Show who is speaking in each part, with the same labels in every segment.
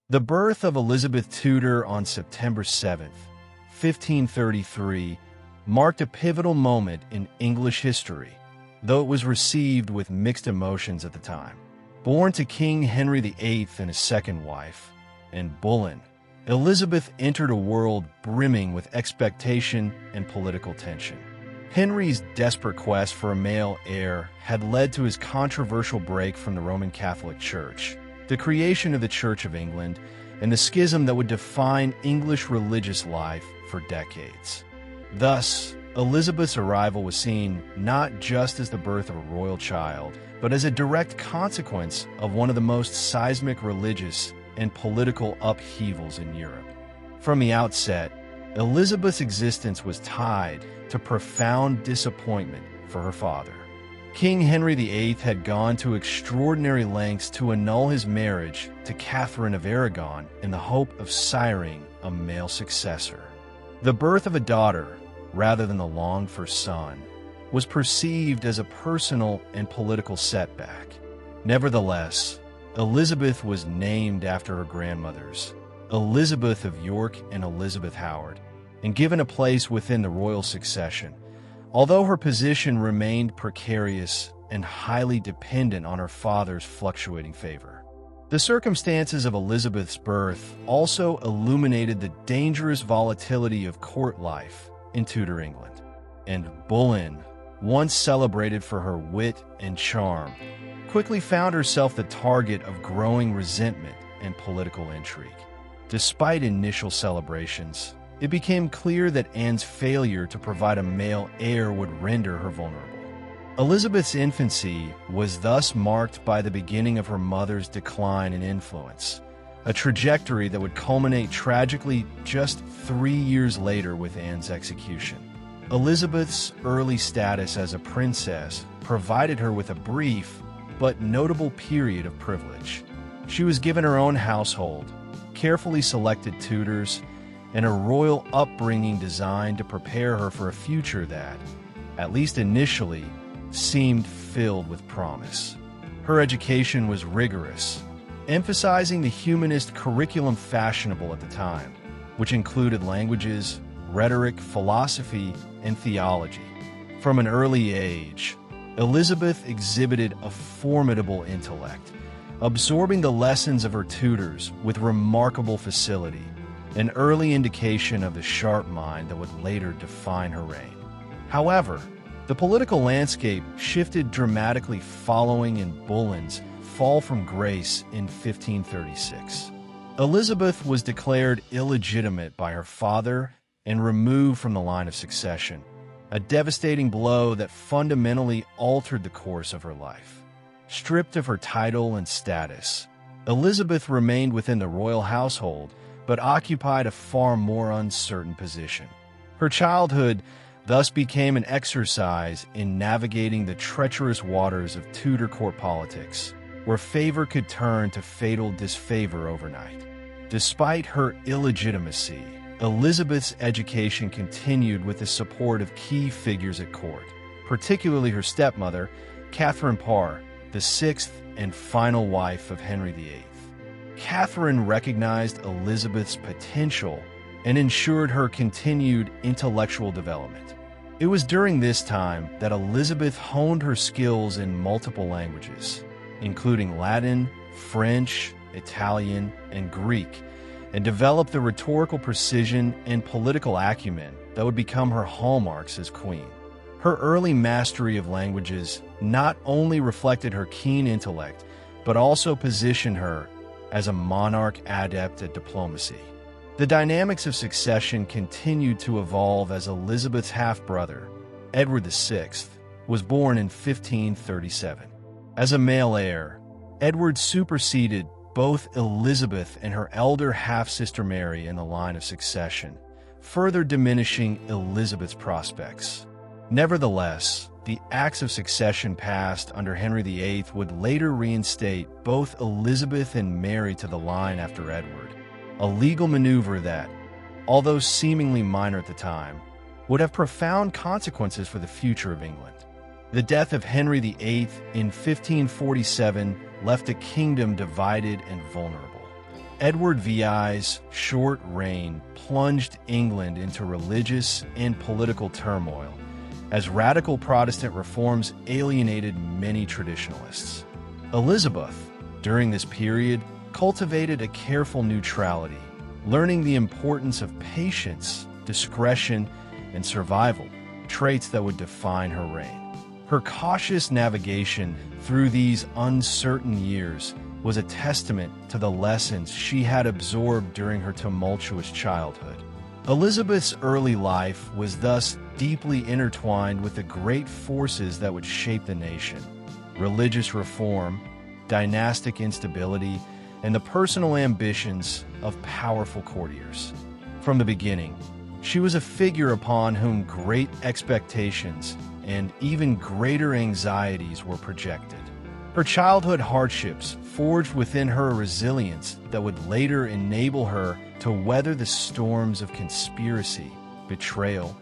Speaker 1: The birth of Elizabeth Tudor on September 7, 1533, marked a pivotal moment in English history, though it was received with mixed emotions at the time. Born to King Henry VIII and his second wife, Anne Boleyn, Elizabeth entered a world brimming with expectation and political tension. Henry's desperate quest for a male heir had led to his controversial break from the Roman Catholic Church, the creation of the Church of England, and the schism that would define English religious life for decades. Thus, Elizabeth's arrival was seen not just as the birth of a royal child, but as a direct consequence of one of the most seismic religious and political upheavals in Europe. From the outset, Elizabeth's existence was tied to profound disappointment for her father. King Henry VIII had gone to extraordinary lengths to annul his marriage to Catherine of Aragon in the hope of siring a male successor. The birth of a daughter, rather than the longed-for son, was perceived as a personal and political setback. Nevertheless, Elizabeth was named after her grandmothers, Elizabeth of York and Elizabeth Howard, and given a place within the royal succession, although her position remained precarious and highly dependent on her father's fluctuating favor. The circumstances of Elizabeth's birth also illuminated the dangerous volatility of court life in Tudor England, and Boleyn, once celebrated for her wit and charm, quickly found herself the target of growing resentment and political intrigue. Despite initial celebrations, it became clear that Anne's failure to provide a male heir would render her vulnerable. Elizabeth's infancy was thus marked by the beginning of her mother's decline in influence, a trajectory that would culminate tragically just 3 years later with Anne's execution. Elizabeth's early status as a princess provided her with a brief but notable period of privilege. She was given her own household, carefully selected tutors, and a royal upbringing designed to prepare her for a future that, at least initially, seemed filled with promise. Her education was rigorous, emphasizing the humanist curriculum fashionable at the time, which included languages, rhetoric, philosophy, and theology. From an early age, Elizabeth exhibited a formidable intellect, absorbing the lessons of her tutors with remarkable facility, an early indication of the sharp mind that would later define her reign. However, the political landscape shifted dramatically following in Boleyn's fall from grace in 1536. Elizabeth was declared illegitimate by her father and removed from the line of succession, a devastating blow that fundamentally altered the course of her life. Stripped of her title and status, Elizabeth remained within the royal household, but occupied a far more uncertain position. Her childhood thus became an exercise in navigating the treacherous waters of Tudor court politics, where favor could turn to fatal disfavor overnight. Despite her illegitimacy, Elizabeth's education continued with the support of key figures at court, particularly her stepmother, Catherine Parr, the sixth and final wife of Henry VIII. Catherine recognized Elizabeth's potential and ensured her continued intellectual development. It was during this time that Elizabeth honed her skills in multiple languages, including Latin, French, Italian, and Greek, and developed the rhetorical precision and political acumen that would become her hallmarks as queen. Her early mastery of languages not only reflected her keen intellect, but also positioned her as a monarch adept at diplomacy. The dynamics of succession continued to evolve as Elizabeth's half-brother, Edward VI, was born in 1537. As a male heir, Edward superseded both Elizabeth and her elder half-sister Mary in the line of succession, further diminishing Elizabeth's prospects. Nevertheless, the Acts of Succession passed under Henry VIII would later reinstate both Elizabeth and Mary to the line after Edward, a legal maneuver that, although seemingly minor at the time, would have profound consequences for the future of England. The death of Henry VIII in 1547 left a kingdom divided and vulnerable. Edward VI's short reign plunged England into religious and political turmoil, as radical Protestant reforms alienated many traditionalists. Elizabeth, during this period, cultivated a careful neutrality, learning the importance of patience, discretion, and survival, traits that would define her reign. Her cautious navigation through these uncertain years was a testament to the lessons she had absorbed during her tumultuous childhood. Elizabeth's early life was thus deeply intertwined with the great forces that would shape the nation: religious reform, dynastic instability, and the personal ambitions of powerful courtiers. From the beginning, she was a figure upon whom great expectations and even greater anxieties were projected. Her childhood hardships forged within her a resilience that would later enable her to weather the storms of conspiracy, betrayal,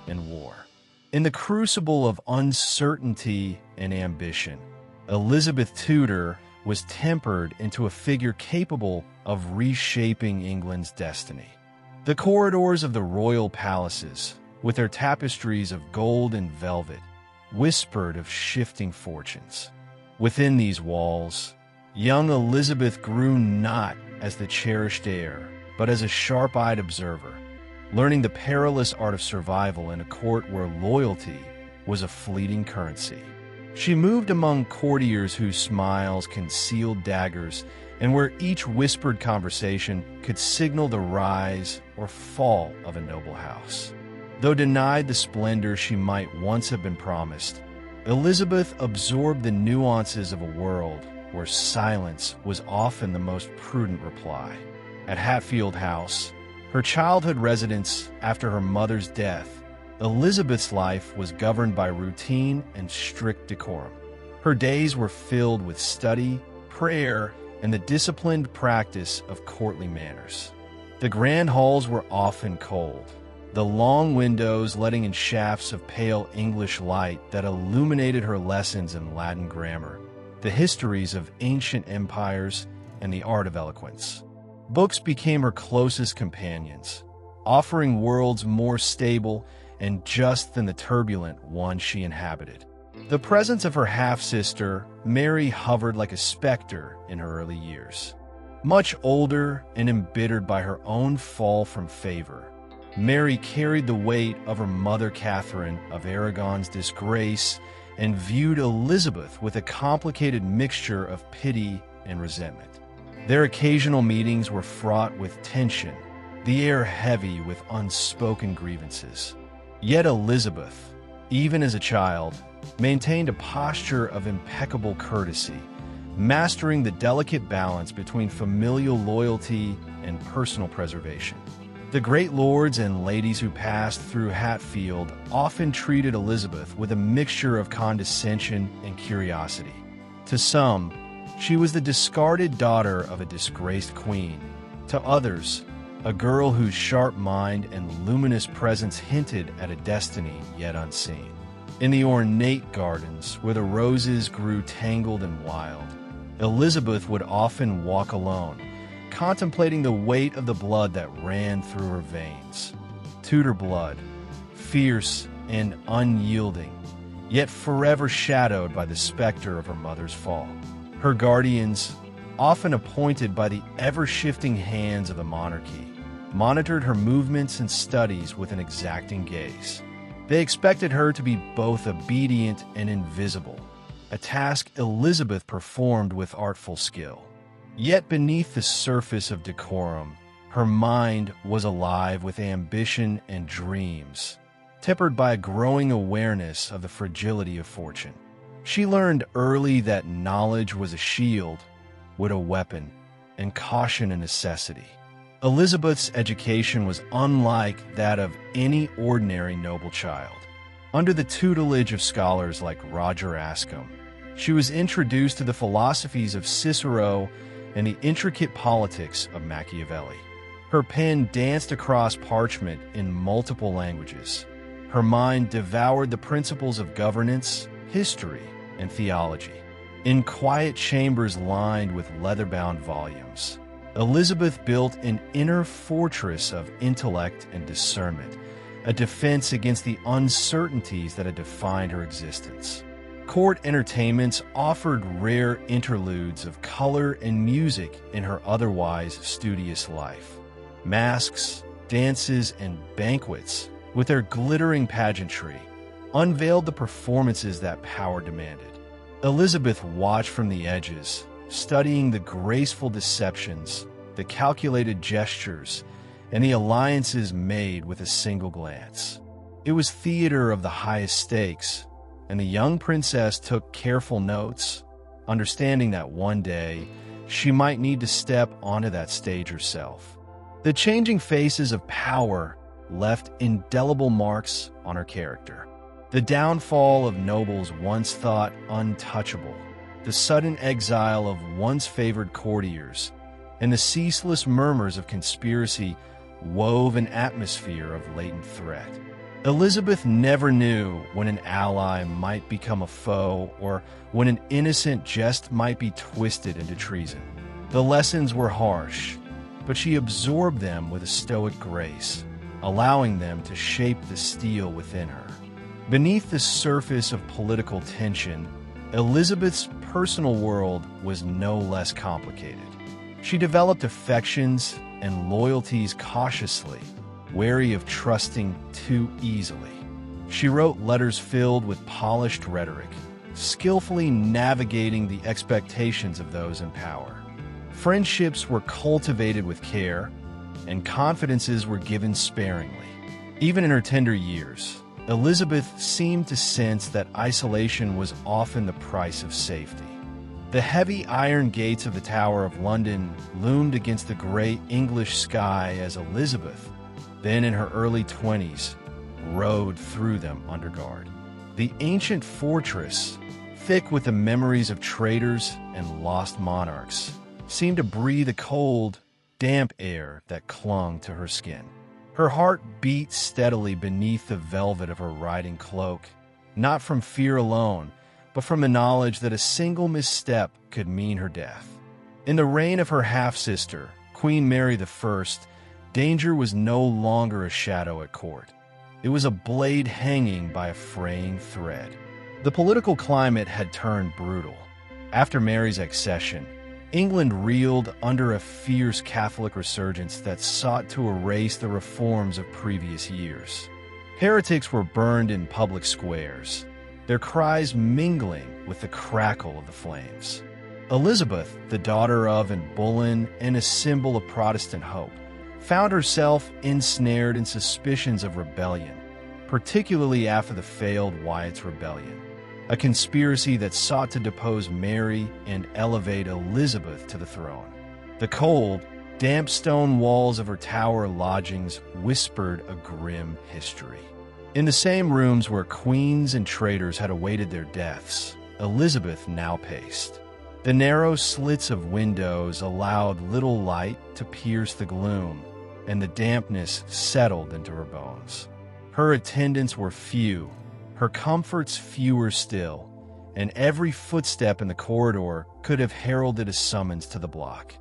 Speaker 1: and war. In the crucible of uncertainty and ambition, Elizabeth Tudor was tempered into a figure capable of reshaping England's destiny. The corridors of the royal palaces, with their tapestries of gold and velvet, whispered of shifting fortunes. Within these walls, young Elizabeth grew not as the cherished heir, but as a sharp-eyed observer, learning the perilous art of survival in a court where loyalty was a fleeting currency. She moved among courtiers whose smiles concealed daggers and where each whispered conversation could signal the rise or fall of a noble house. Though denied the splendor she might once have been promised, Elizabeth absorbed the nuances of a world where silence was often the most prudent reply. At Hatfield House, her childhood residence after her mother's death, Elizabeth's life was governed by routine and strict decorum. Her days were filled with study, prayer, and the disciplined practice of courtly manners. The grand halls were often cold, the long windows letting in shafts of pale English light that illuminated her lessons in Latin grammar, the histories of ancient empires, and the art of eloquence. Books became her closest companions, offering worlds more stable and just than the turbulent one she inhabited. The presence of her half-sister, Mary, hovered like a specter in her early years. Much older and embittered by her own fall from favor, Mary carried the weight of her mother Catherine of Aragon's disgrace and viewed Elizabeth with a complicated mixture of pity and resentment. Their occasional meetings were fraught with tension, the air heavy with unspoken grievances. Yet Elizabeth, even as a child, maintained a posture of impeccable courtesy, mastering the delicate balance between familial loyalty and personal preservation. The great lords and ladies who passed through Hatfield often treated Elizabeth with a mixture of condescension and curiosity. To some, she was the discarded daughter of a disgraced queen. To others, a girl whose sharp mind and luminous presence hinted at a destiny yet unseen. In the ornate gardens, where the roses grew tangled and wild, Elizabeth would often walk alone, contemplating the weight of the blood that ran through her veins. Tudor blood, fierce and unyielding, yet forever shadowed by the specter of her mother's fall. Her guardians, often appointed by the ever-shifting hands of the monarchy, monitored her movements and studies with an exacting gaze. They expected her to be both obedient and invisible, a task Elizabeth performed with artful skill. Yet beneath the surface of decorum, her mind was alive with ambition and dreams, tempered by a growing awareness of the fragility of fortune. She learned early that knowledge was a shield, wit a weapon, and caution a necessity. Elizabeth's education was unlike that of any ordinary noble child. Under the tutelage of scholars like Roger Ascham, she was introduced to the philosophies of Cicero and the intricate politics of Machiavelli. Her pen danced across parchment in multiple languages. Her mind devoured the principles of governance, history, and theology. In quiet chambers lined with leather-bound volumes, Elizabeth built an inner fortress of intellect and discernment, a defense against the uncertainties that had defined her existence. Court entertainments offered rare interludes of color and music in her otherwise studious life. Masks, dances, and banquets, with their glittering pageantry, unveiled the performances that power demanded. Elizabeth watched from the edges, studying the graceful deceptions, the calculated gestures, and the alliances made with a single glance. It was theater of the highest stakes, and the young princess took careful notes, understanding that one day she might need to step onto that stage herself. The changing faces of power left indelible marks on her character. The downfall of nobles once thought untouchable, the sudden exile of once favored courtiers, and the ceaseless murmurs of conspiracy wove an atmosphere of latent threat. Elizabeth never knew when an ally might become a foe or when an innocent jest might be twisted into treason. The lessons were harsh, but she absorbed them with a stoic grace, allowing them to shape the steel within her. Beneath the surface of political tension, Elizabeth's personal world was no less complicated. She developed affections and loyalties cautiously, wary of trusting too easily. She wrote letters filled with polished rhetoric, skillfully navigating the expectations of those in power. Friendships were cultivated with care, and confidences were given sparingly. Even in her tender years, Elizabeth seemed to sense that isolation was often the price of safety. The heavy iron gates of the Tower of London loomed against the gray English sky as Elizabeth, then in her early 20s, rode through them under guard. The ancient fortress, thick with the memories of traitors and lost monarchs, seemed to breathe a cold, damp air that clung to her skin. Her heart beat steadily beneath the velvet of her riding cloak, not from fear alone, but from the knowledge that a single misstep could mean her death. In the reign of her half-sister, Queen Mary I, danger was no longer a shadow at court. It was a blade hanging by a fraying thread. The political climate had turned brutal. After Mary's accession, England reeled under a fierce Catholic resurgence that sought to erase the reforms of previous years. Heretics were burned in public squares, their cries mingling with the crackle of the flames. Elizabeth, the daughter of Anne Boleyn and a symbol of Protestant hope, found herself ensnared in suspicions of rebellion, particularly after the failed Wyatt's Rebellion, a conspiracy that sought to depose Mary and elevate Elizabeth to the throne. The cold, damp stone walls of her tower lodgings whispered a grim history. In the same rooms where queens and traitors had awaited their deaths, Elizabeth now paced. The narrow slits of windows allowed little light to pierce the gloom, and the dampness settled into her bones. Her attendants were few, her comforts fewer still, and every footstep in the corridor could have heralded a summons to the block.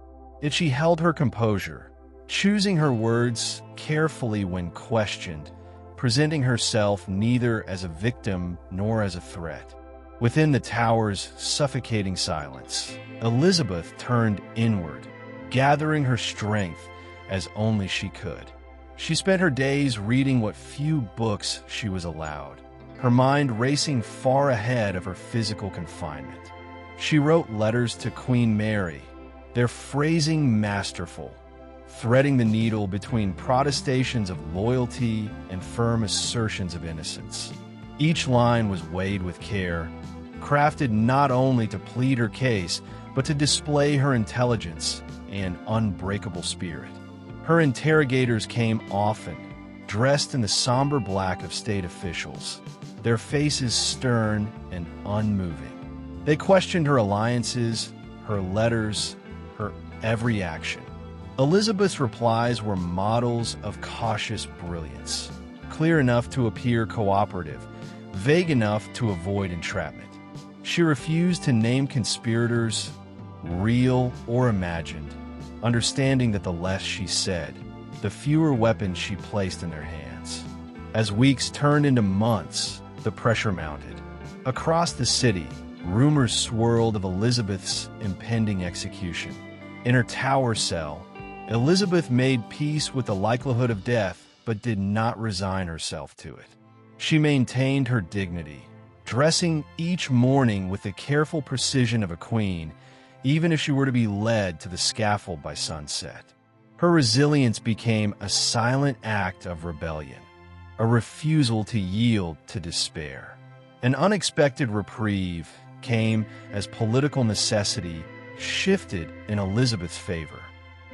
Speaker 1: Yet she held her composure, choosing her words carefully when questioned, presenting herself neither as a victim nor as a threat. Within the tower's suffocating silence, Elizabeth turned inward, gathering her strength as only she could. She spent her days reading what few books she was allowed, her mind racing far ahead of her physical confinement. She wrote letters to Queen Mary, their phrasing masterful, threading the needle between protestations of loyalty and firm assertions of innocence. Each line was weighed with care, crafted not only to plead her case, but to display her intelligence and unbreakable spirit. Her interrogators came often, dressed in the somber black of state officials, their faces stern and unmoving. They questioned her alliances, her letters, her every action. Elizabeth's replies were models of cautious brilliance, clear enough to appear cooperative, vague enough to avoid entrapment. She refused to name conspirators, real or imagined, understanding that the less she said, the fewer weapons she placed in their hands. As weeks turned into months, the pressure mounted. Across the city, rumors swirled of Elizabeth's impending execution. In her tower cell, Elizabeth made peace with the likelihood of death, but did not resign herself to it. She maintained her dignity, dressing each morning with the careful precision of a queen, even if she were to be led to the scaffold by sunset. Her resilience became a silent act of rebellion, a refusal to yield to despair. An unexpected reprieve came as political necessity shifted in Elizabeth's favor.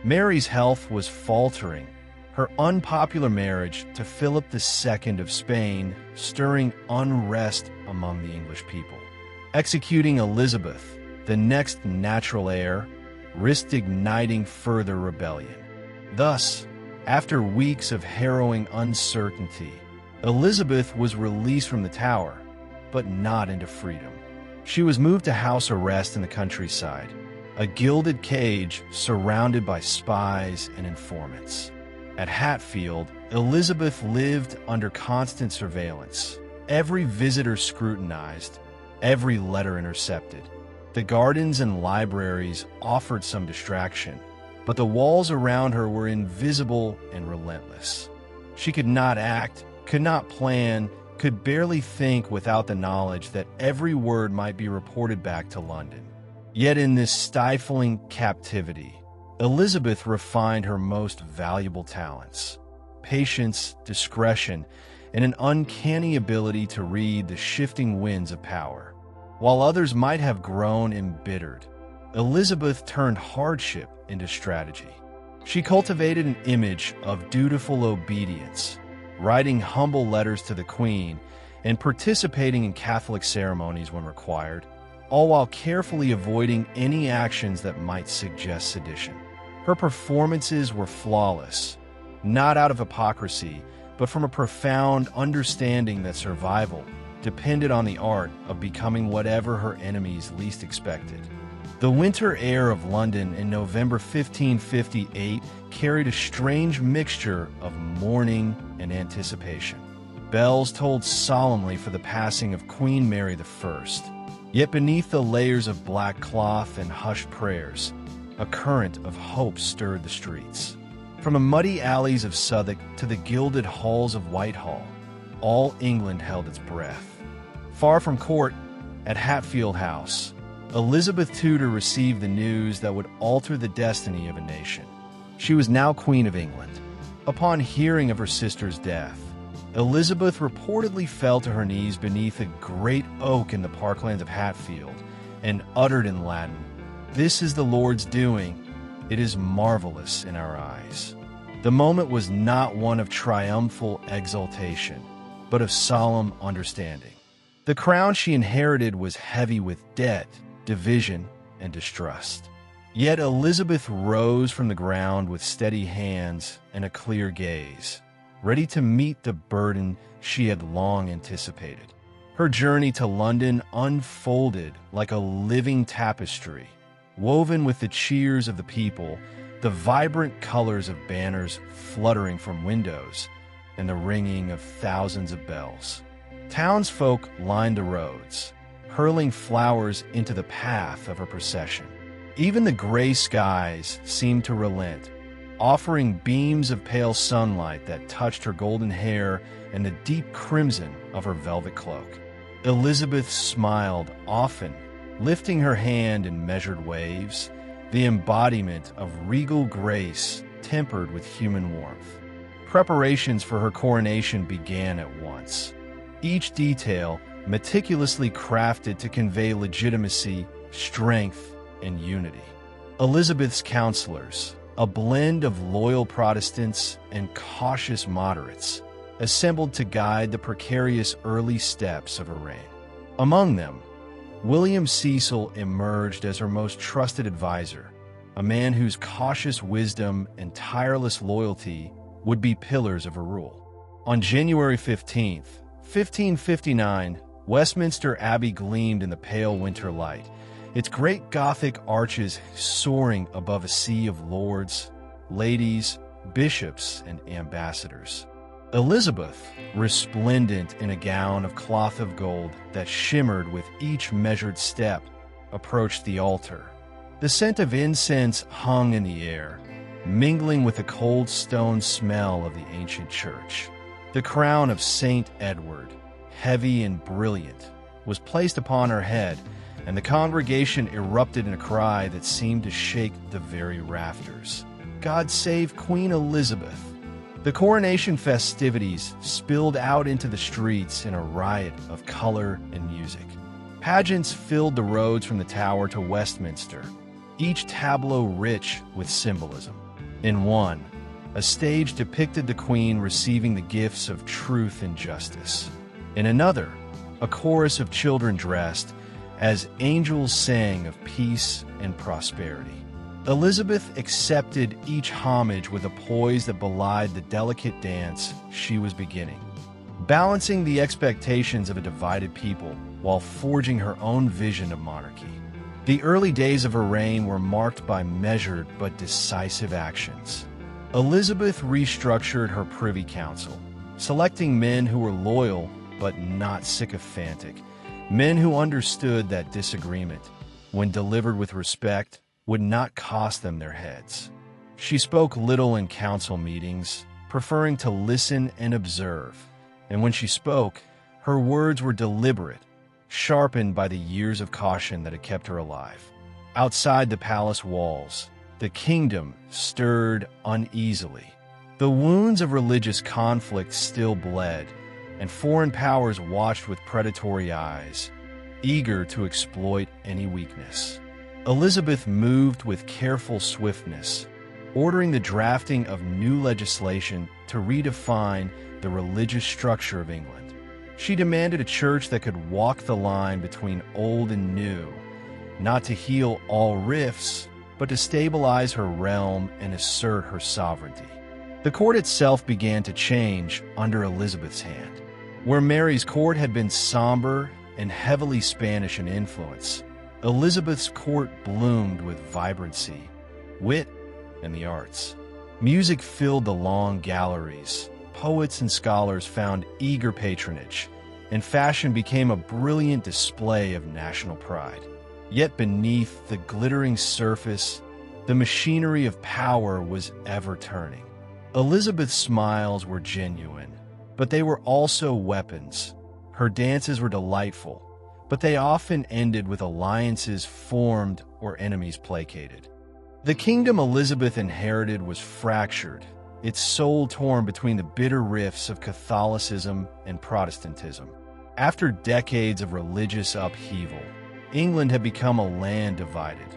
Speaker 1: Mary's health was faltering, her unpopular marriage to Philip II of Spain stirring unrest among the English people. Executing Elizabeth, the next natural heir, risked igniting further rebellion. Thus, after weeks of harrowing uncertainty, Elizabeth was released from the Tower, but not into freedom. She was moved to house arrest in the countryside, a gilded cage surrounded by spies and informants. At Hatfield, Elizabeth lived under constant surveillance, every visitor scrutinized, every letter intercepted. The gardens and libraries offered some distraction, but the walls around her were invisible and relentless. She could not act, could not plan, could barely think without the knowledge that every word might be reported back to London. Yet in this stifling captivity, Elizabeth refined her most valuable talents: patience, discretion, and an uncanny ability to read the shifting winds of power. While others might have grown embittered, Elizabeth turned hardship into strategy. She cultivated an image of dutiful obedience, writing humble letters to the Queen and participating in Catholic ceremonies when required, all while carefully avoiding any actions that might suggest sedition. Her performances were flawless, not out of hypocrisy, but from a profound understanding that survival depended on the art of becoming whatever her enemies least expected. The winter air of London in November 1558 carried a strange mixture of mourning and anticipation. Bells tolled solemnly for the passing of Queen Mary I, yet beneath the layers of black cloth and hushed prayers, a current of hope stirred the streets. From the muddy alleys of Southwark to the gilded halls of Whitehall, all England held its breath. Far from court, at Hatfield House, Elizabeth Tudor received the news that would alter the destiny of a nation. She was now Queen of England. Upon hearing of her sister's death, Elizabeth reportedly fell to her knees beneath a great oak in the parklands of Hatfield and uttered in Latin, "This is the Lord's doing. It is marvelous in our eyes." The moment was not one of triumphal exultation, but of solemn understanding. The crown she inherited was heavy with debt, division, and distrust. Yet Elizabeth rose from the ground with steady hands and a clear gaze, ready to meet the burden she had long anticipated. Her journey to London unfolded like a living tapestry, woven with the cheers of the people, the vibrant colors of banners fluttering from windows, and the ringing of thousands of bells. Townsfolk lined the roads, hurling flowers into the path of her procession. Even the gray skies seemed to relent, offering beams of pale sunlight that touched her golden hair and the deep crimson of her velvet cloak. Elizabeth smiled often, lifting her hand in measured waves, the embodiment of regal grace tempered with human warmth. Preparations for her coronation began at once, each detail meticulously crafted to convey legitimacy, strength, and unity. Elizabeth's counselors, a blend of loyal Protestants and cautious moderates, assembled to guide the precarious early steps of her reign. Among them, William Cecil emerged as her most trusted advisor, a man whose cautious wisdom and tireless loyalty would be pillars of her rule. On January 15th, 1559, Westminster Abbey gleamed in the pale winter light, its great Gothic arches soaring above a sea of lords, ladies, bishops, and ambassadors. Elizabeth, resplendent in a gown of cloth of gold that shimmered with each measured step, approached the altar. The scent of incense hung in the air, mingling with the cold stone smell of the ancient church. The crown of Saint Edward, heavy and brilliant, was placed upon her head, and the congregation erupted in a cry that seemed to shake the very rafters. God save Queen Elizabeth! The coronation festivities spilled out into the streets in a riot of color and music. Pageants filled the roads from the Tower to Westminster, each tableau rich with symbolism. In one, a stage depicted the Queen receiving the gifts of truth and justice. In another, a chorus of children dressed as angels sang of peace and prosperity. Elizabeth accepted each homage with a poise that belied the delicate dance she was beginning, balancing the expectations of a divided people while forging her own vision of monarchy. The early days of her reign were marked by measured but decisive actions. Elizabeth restructured her Privy Council, selecting men who were loyal but not sycophantic, men who understood that disagreement, when delivered with respect, would not cost them their heads. She spoke little in council meetings, preferring to listen and observe, and when she spoke, her words were deliberate, sharpened by the years of caution that had kept her alive. Outside the palace walls, the kingdom stirred uneasily. The wounds of religious conflict still bled, and foreign powers watched with predatory eyes, eager to exploit any weakness. Elizabeth moved with careful swiftness, ordering the drafting of new legislation to redefine the religious structure of England. She demanded a church that could walk the line between old and new, not to heal all rifts, but to stabilize her realm and assert her sovereignty. The court itself began to change under Elizabeth's hand. Where Mary's court had been somber and heavily Spanish in influence, Elizabeth's court bloomed with vibrancy, wit, and the arts. Music filled the long galleries, poets and scholars found eager patronage, and fashion became a brilliant display of national pride. Yet beneath the glittering surface, the machinery of power was ever turning. Elizabeth's smiles were genuine, but they were also weapons. Her dances were delightful, but they often ended with alliances formed or enemies placated. The kingdom Elizabeth inherited was fractured, its soul torn between the bitter rifts of Catholicism and Protestantism. After decades of religious upheaval, England had become a land divided,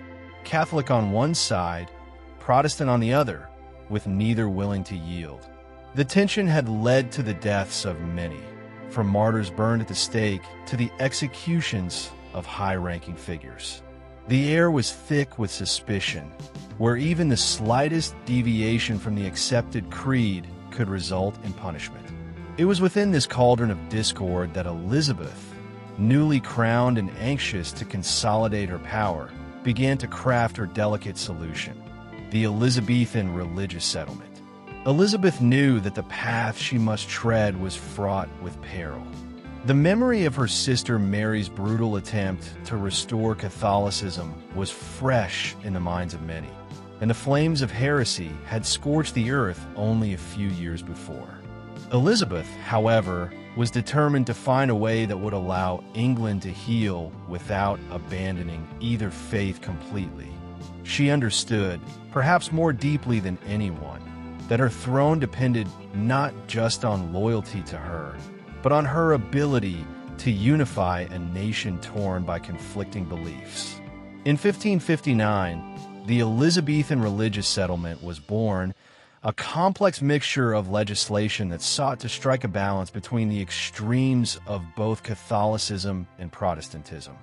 Speaker 1: Catholic on one side, Protestant on the other, with neither willing to yield. The tension had led to the deaths of many, from martyrs burned at the stake to the executions of high-ranking figures. The air was thick with suspicion, where even the slightest deviation from the accepted creed could result in punishment. It was within this cauldron of discord that Elizabeth, newly crowned and anxious to consolidate her power, began to craft her delicate solution, the Elizabethan religious settlement. Elizabeth knew that the path she must tread was fraught with peril. The memory of her sister Mary's brutal attempt to restore Catholicism was fresh in the minds of many, and the flames of heresy had scorched the earth only a few years before. Elizabeth, however, was determined to find a way that would allow England to heal without abandoning either faith completely. She understood, perhaps more deeply than anyone, that her throne depended not just on loyalty to her, but on her ability to unify a nation torn by conflicting beliefs. In 1559, the Elizabethan religious settlement was born, a complex mixture of legislation that sought to strike a balance between the extremes of both Catholicism and Protestantism.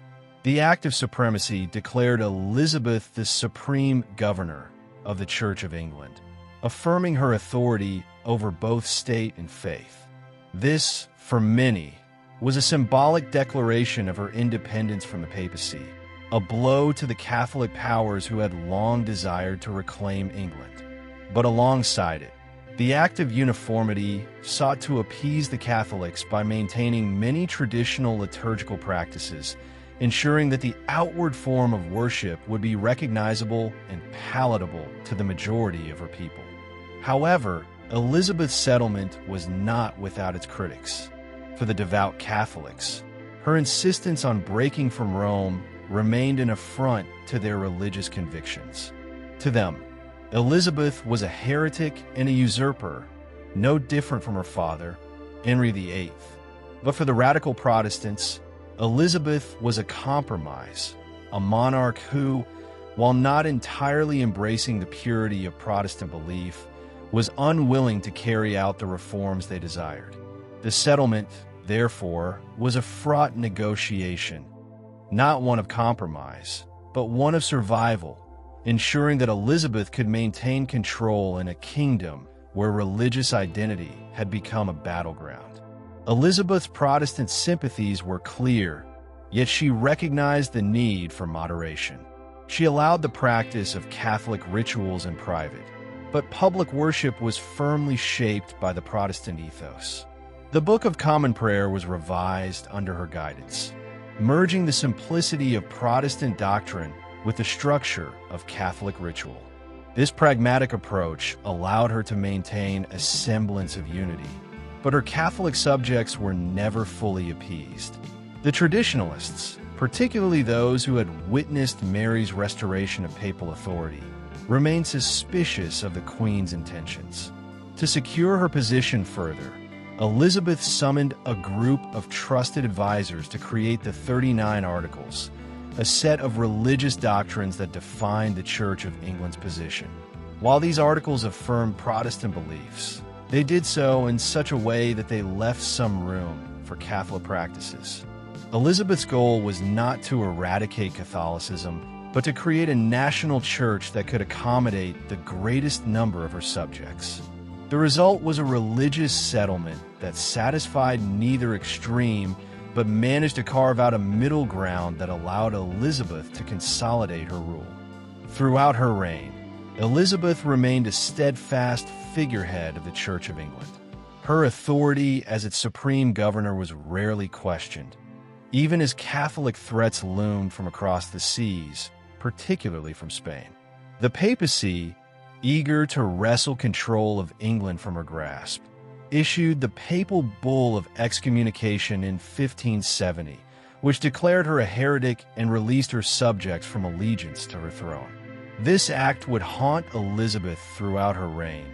Speaker 1: The Act of Supremacy declared Elizabeth the supreme governor of the Church of England, affirming her authority over both state and faith. This, for many, was a symbolic declaration of her independence from the papacy. a blow to the Catholic powers who had long desired to reclaim England. But alongside it, the Act of Uniformity sought to appease the Catholics by maintaining many traditional liturgical practices, ensuring that the outward form of worship would be recognizable and palatable to the majority of her people. However, Elizabeth's settlement was not without its critics. For the devout Catholics, her insistence on breaking from Rome remained an affront to their religious convictions. To them, Elizabeth was a heretic and a usurper, no different from her father, Henry VIII. But for the radical Protestants, Elizabeth was a compromise, a monarch who, while not entirely embracing the purity of Protestant belief, was unwilling to carry out the reforms they desired. The settlement, therefore, was a fraught negotiation, not one of compromise, but one of survival, ensuring that Elizabeth could maintain control in a kingdom where religious identity had become a battleground. Elizabeth's Protestant sympathies were clear, yet she recognized the need for moderation. She allowed the practice of Catholic rituals in private, but public worship was firmly shaped by the Protestant ethos. The Book of Common Prayer was revised under her guidance, merging the simplicity of Protestant doctrine with the structure of Catholic ritual. This pragmatic approach allowed her to maintain a semblance of unity, but her Catholic subjects were never fully appeased. The traditionalists, particularly those who had witnessed Mary's restoration of papal authority, remained suspicious of the Queen's intentions. To secure her position further, Elizabeth summoned a group of trusted advisors to create the 39 Articles, a set of religious doctrines that defined the Church of England's position. While these articles affirmed Protestant beliefs, they did so in such a way that they left some room for Catholic practices. Elizabeth's goal was not to eradicate Catholicism, but to create a national church that could accommodate the greatest number of her subjects. The result was a religious settlement that satisfied neither extreme, but managed to carve out a middle ground that allowed Elizabeth to consolidate her rule. Throughout her reign, Elizabeth remained a steadfast figurehead of the Church of England. Her authority as its supreme governor was rarely questioned, even as Catholic threats loomed from across the seas, particularly from Spain. The papacy, eager to wrestle control of England from her grasp, issued the papal bull of excommunication in 1570, which declared her a heretic and released her subjects from allegiance to her throne. This act would haunt Elizabeth throughout her reign,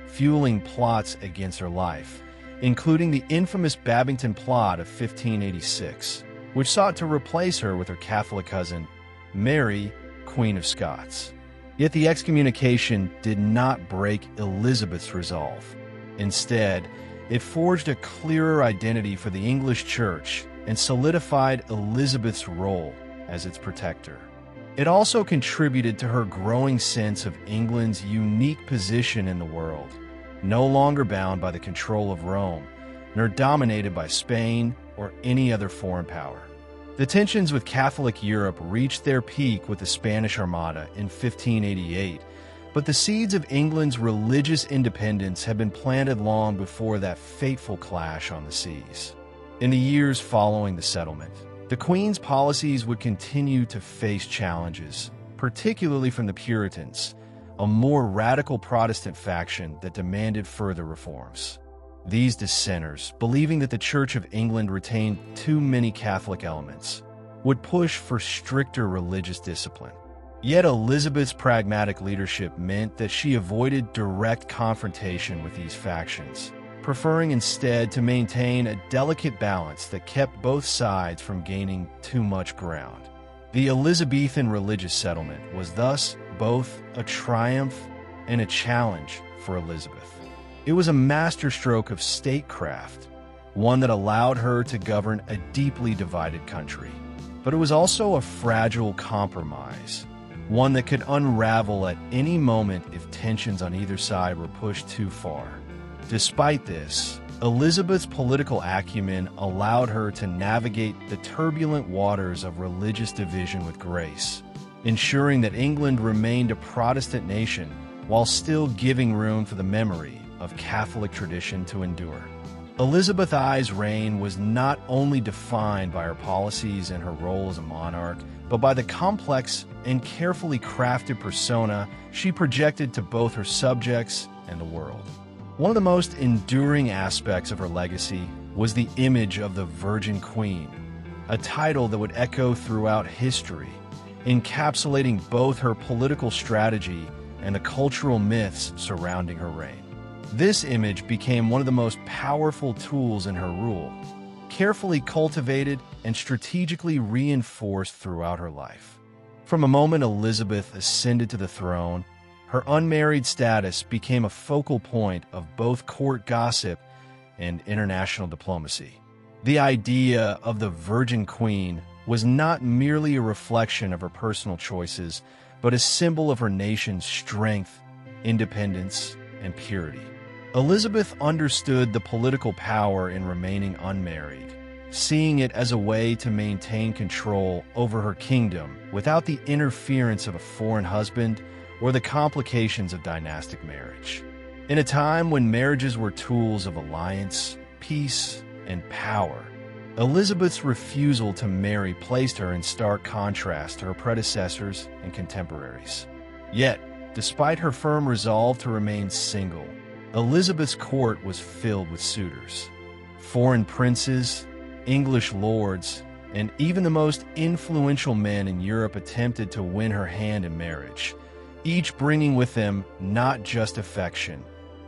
Speaker 1: fueling plots against her life, including the infamous Babington Plot of 1586, which sought to replace her with her Catholic cousin, Mary, Queen of Scots. Yet the excommunication did not break Elizabeth's resolve. Instead, it forged a clearer identity for the English Church and solidified Elizabeth's role as its protector. It also contributed to her growing sense of England's unique position in the world, no longer bound by the control of Rome, nor dominated by Spain or any other foreign power. The tensions with Catholic Europe reached their peak with the Spanish Armada in 1588, but the seeds of England's religious independence had been planted long before that fateful clash on the seas. In the years following the settlement, the Queen's policies would continue to face challenges, particularly from the Puritans, a more radical Protestant faction that demanded further reforms. These dissenters, believing that the Church of England retained too many Catholic elements, would push for stricter religious discipline. Yet Elizabeth's pragmatic leadership meant that she avoided direct confrontation with these factions, preferring instead to maintain a delicate balance that kept both sides from gaining too much ground. The Elizabethan religious settlement was thus both a triumph and a challenge for Elizabeth. It was a masterstroke of statecraft, one that allowed her to govern a deeply divided country. But it was also a fragile compromise, one that could unravel at any moment if tensions on either side were pushed too far. Despite this, Elizabeth's political acumen allowed her to navigate the turbulent waters of religious division with grace, ensuring that England remained a Protestant nation while still giving room for the memory of Catholic tradition to endure. Elizabeth I's reign was not only defined by her policies and her role as a monarch, but by the complex and carefully crafted persona she projected to both her subjects and the world. One of the most enduring aspects of her legacy was the image of the Virgin Queen, a title that would echo throughout history, encapsulating both her political strategy and the cultural myths surrounding her reign. This image became one of the most powerful tools in her rule, carefully cultivated and strategically reinforced throughout her life. From the moment Elizabeth ascended to the throne, her unmarried status became a focal point of both court gossip and international diplomacy. The idea of the Virgin Queen was not merely a reflection of her personal choices, but a symbol of her nation's strength, independence, and purity. Elizabeth understood the political power in remaining unmarried, seeing it as a way to maintain control over her kingdom without the interference of a foreign husband or the complications of dynastic marriage. In a time when marriages were tools of alliance, peace, and power, Elizabeth's refusal to marry placed her in stark contrast to her predecessors and contemporaries. Yet, despite her firm resolve to remain single, Elizabeth's court was filled with suitors. Foreign princes, English lords, and even the most influential men in Europe attempted to win her hand in marriage, each bringing with them not just affection,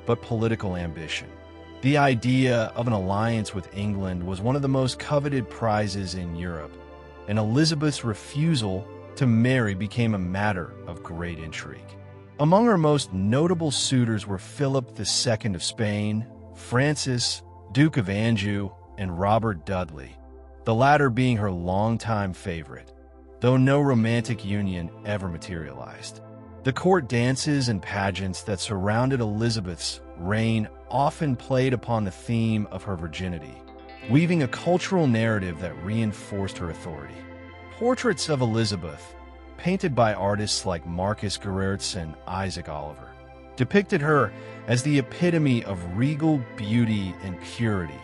Speaker 1: but political ambition. The idea of an alliance with England was one of the most coveted prizes in Europe, and Elizabeth's refusal to marry became a matter of great intrigue. Among her most notable suitors were Philip II of Spain, Francis, Duke of Anjou, and Robert Dudley, the latter being her longtime favorite, though no romantic union ever materialized. The court dances and pageants that surrounded Elizabeth's reign often played upon the theme of her virginity, weaving a cultural narrative that reinforced her authority. Portraits of Elizabeth, painted by artists like Marcus Gerertz and Isaac Oliver, depicted her as the epitome of regal beauty and purity,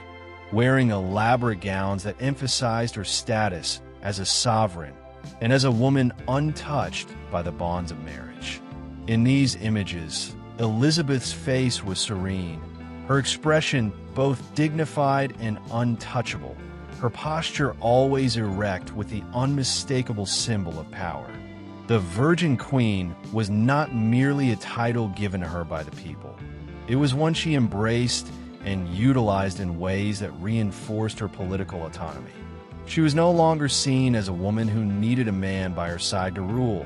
Speaker 1: wearing elaborate gowns that emphasized her status as a sovereign and as a woman untouched by the bonds of marriage. In these images, Elizabeth's face was serene, her expression both dignified and untouchable, her posture always erect with the unmistakable symbol of power. The Virgin Queen was not merely a title given to her by the people. It was one she embraced and utilized in ways that reinforced her political autonomy. She was no longer seen as a woman who needed a man by her side to rule,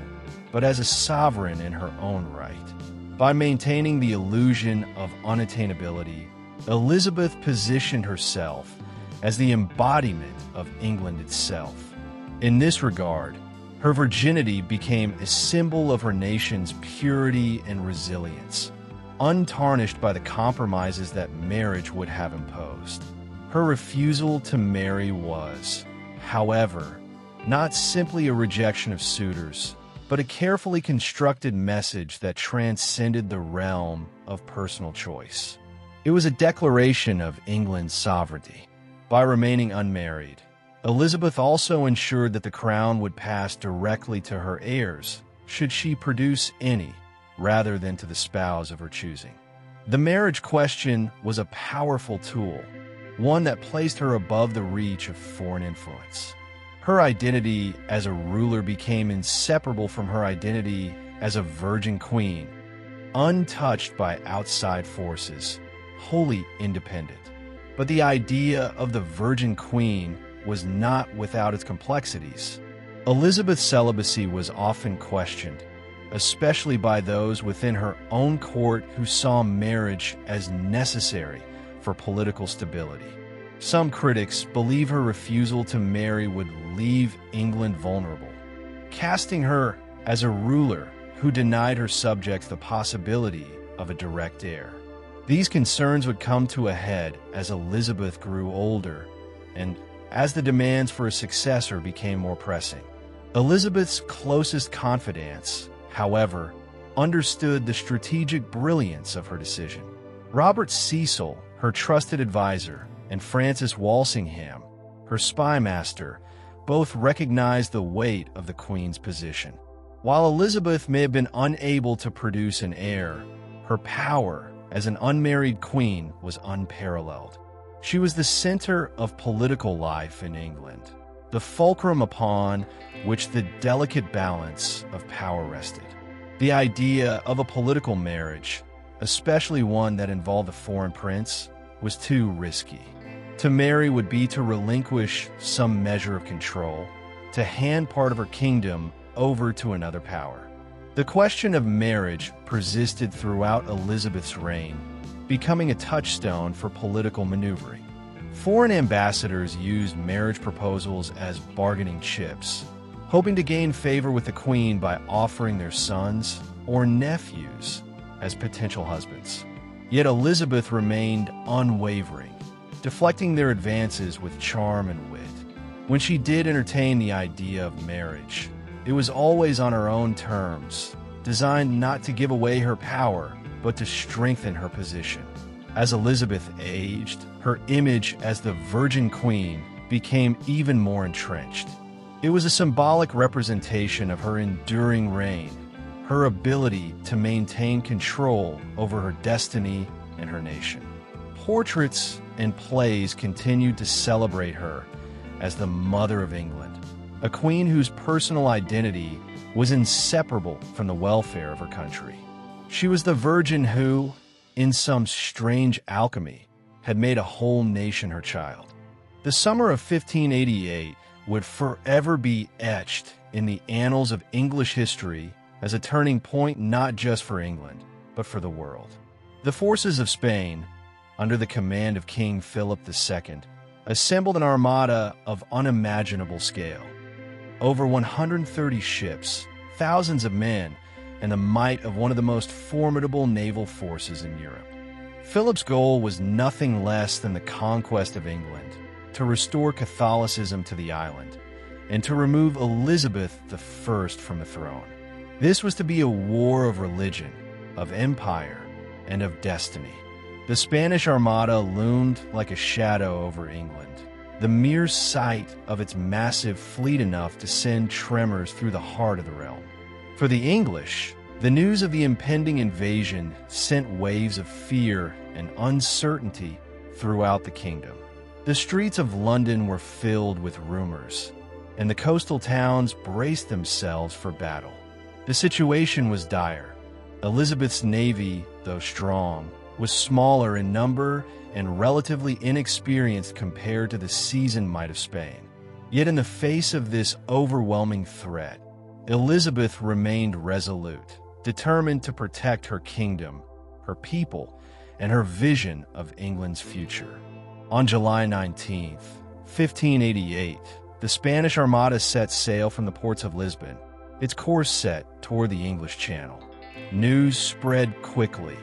Speaker 1: but as a sovereign in her own right. By maintaining the illusion of unattainability, Elizabeth positioned herself as the embodiment of England itself. In this regard, her virginity became a symbol of her nation's purity and resilience, untarnished by the compromises that marriage would have imposed. Her refusal to marry was, however, not simply a rejection of suitors, but a carefully constructed message that transcended the realm of personal choice. It was a declaration of England's sovereignty. By remaining unmarried, Elizabeth also ensured that the crown would pass directly to her heirs, should she produce any, rather than to the spouse of her choosing. The marriage question was a powerful tool, one that placed her above the reach of foreign influence. Her identity as a ruler became inseparable from her identity as a virgin queen, untouched by outside forces, wholly independent. But the idea of the Virgin Queen was not without its complexities. Elizabeth's celibacy was often questioned, especially by those within her own court who saw marriage as necessary for political stability. Some critics believe her refusal to marry would leave England vulnerable, casting her as a ruler who denied her subjects the possibility of a direct heir. These concerns would come to a head as Elizabeth grew older and as the demands for a successor became more pressing. Elizabeth's closest confidants, however, understood the strategic brilliance of her decision. Robert Cecil, her trusted advisor, and Francis Walsingham, her spy master, both recognized the weight of the Queen's position. While Elizabeth may have been unable to produce an heir, her power as an unmarried queen was unparalleled. She was the center of political life in England, the fulcrum upon which the delicate balance of power rested. The idea of a political marriage, especially one that involved a foreign prince, was too risky. To marry would be to relinquish some measure of control, to hand part of her kingdom over to another power. The question of marriage persisted throughout Elizabeth's reign, becoming a touchstone for political maneuvering. Foreign ambassadors used marriage proposals as bargaining chips, hoping to gain favor with the Queen by offering their sons or nephews as potential husbands. Yet Elizabeth remained unwavering, deflecting their advances with charm and wit. When she did entertain the idea of marriage, it was always on her own terms, designed not to give away her power, but to strengthen her position. As Elizabeth aged, her image as the Virgin Queen became even more entrenched. It was a symbolic representation of her enduring reign, her ability to maintain control over her destiny and her nation. Portraits and plays continued to celebrate her as the Mother of England, a queen whose personal identity was inseparable from the welfare of her country. She was the virgin who, in some strange alchemy, had made a whole nation her child. The summer of 1588 would forever be etched in the annals of English history as a turning point not just for England, but for the world. The forces of Spain, under the command of King Philip II, assembled an armada of unimaginable scale. Over 130 ships, thousands of men, and the might of one of the most formidable naval forces in Europe. Philip's goal was nothing less than the conquest of England, to restore Catholicism to the island, and to remove Elizabeth I from the throne. This was to be a war of religion, of empire, and of destiny. The Spanish Armada loomed like a shadow over England, the mere sight of its massive fleet enough to send tremors through the heart of the realm. For the English, the news of the impending invasion sent waves of fear and uncertainty throughout the kingdom. The streets of London were filled with rumors, and the coastal towns braced themselves for battle. The situation was dire. Elizabeth's navy, though strong, was smaller in number and relatively inexperienced compared to the seasoned might of Spain. Yet in the face of this overwhelming threat, Elizabeth remained resolute, determined to protect her kingdom, her people, and her vision of England's future. On July 19, 1588, the Spanish Armada set sail from the ports of Lisbon, its course set toward the English Channel. News spread quickly,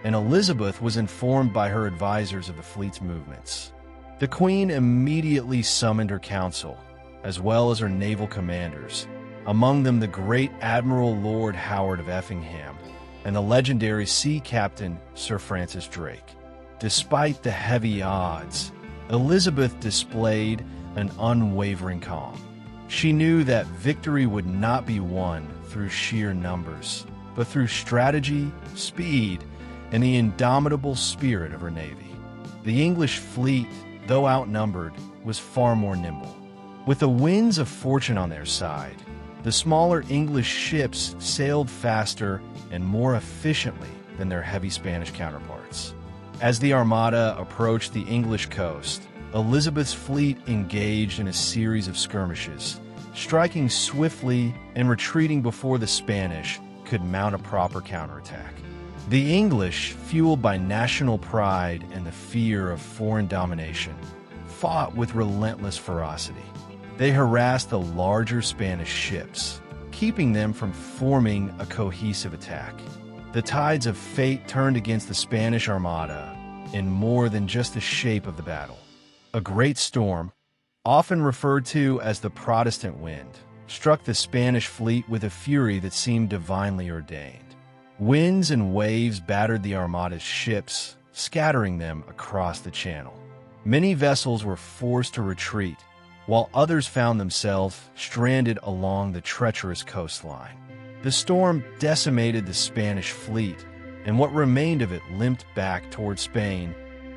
Speaker 1: and Elizabeth was informed by her advisors of the fleet's movements. The Queen immediately summoned her council, as well as her naval commanders, among them the great Admiral Lord Howard of Effingham and the legendary sea captain Sir Francis Drake. Despite the heavy odds, Elizabeth displayed an unwavering calm. She knew that victory would not be won through sheer numbers, but through strategy, speed, and the indomitable spirit of her navy. The English fleet, though outnumbered, was far more nimble. With the winds of fortune on their side, the smaller English ships sailed faster and more efficiently than their heavy Spanish counterparts. As the Armada approached the English coast, Elizabeth's fleet engaged in a series of skirmishes, striking swiftly and retreating before the Spanish could mount a proper counterattack. The English, fueled by national pride and the fear of foreign domination, fought with relentless ferocity. They harassed the larger Spanish ships, keeping them from forming a cohesive attack. The tides of fate turned against the Spanish Armada in more than just the shape of the battle. A great storm, often referred to as the Protestant wind, struck the Spanish fleet with a fury that seemed divinely ordained. Winds and waves battered the Armada's ships, scattering them across the channel. Many vessels were forced to retreat, while others found themselves stranded along the treacherous coastline. The storm decimated the Spanish fleet, and what remained of it limped back toward Spain,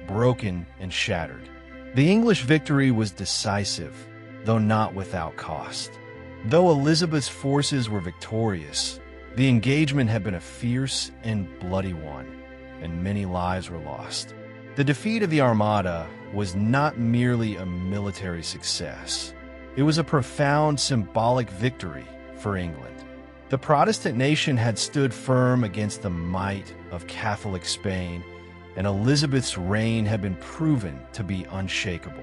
Speaker 1: broken and shattered. The English victory was decisive, though not without cost. Though Elizabeth's forces were victorious, the engagement had been a fierce and bloody one, and many lives were lost. The defeat of the Armada was not merely a military success. It was a profound symbolic victory for England. The Protestant nation had stood firm against the might of Catholic Spain, and Elizabeth's reign had been proven to be unshakable.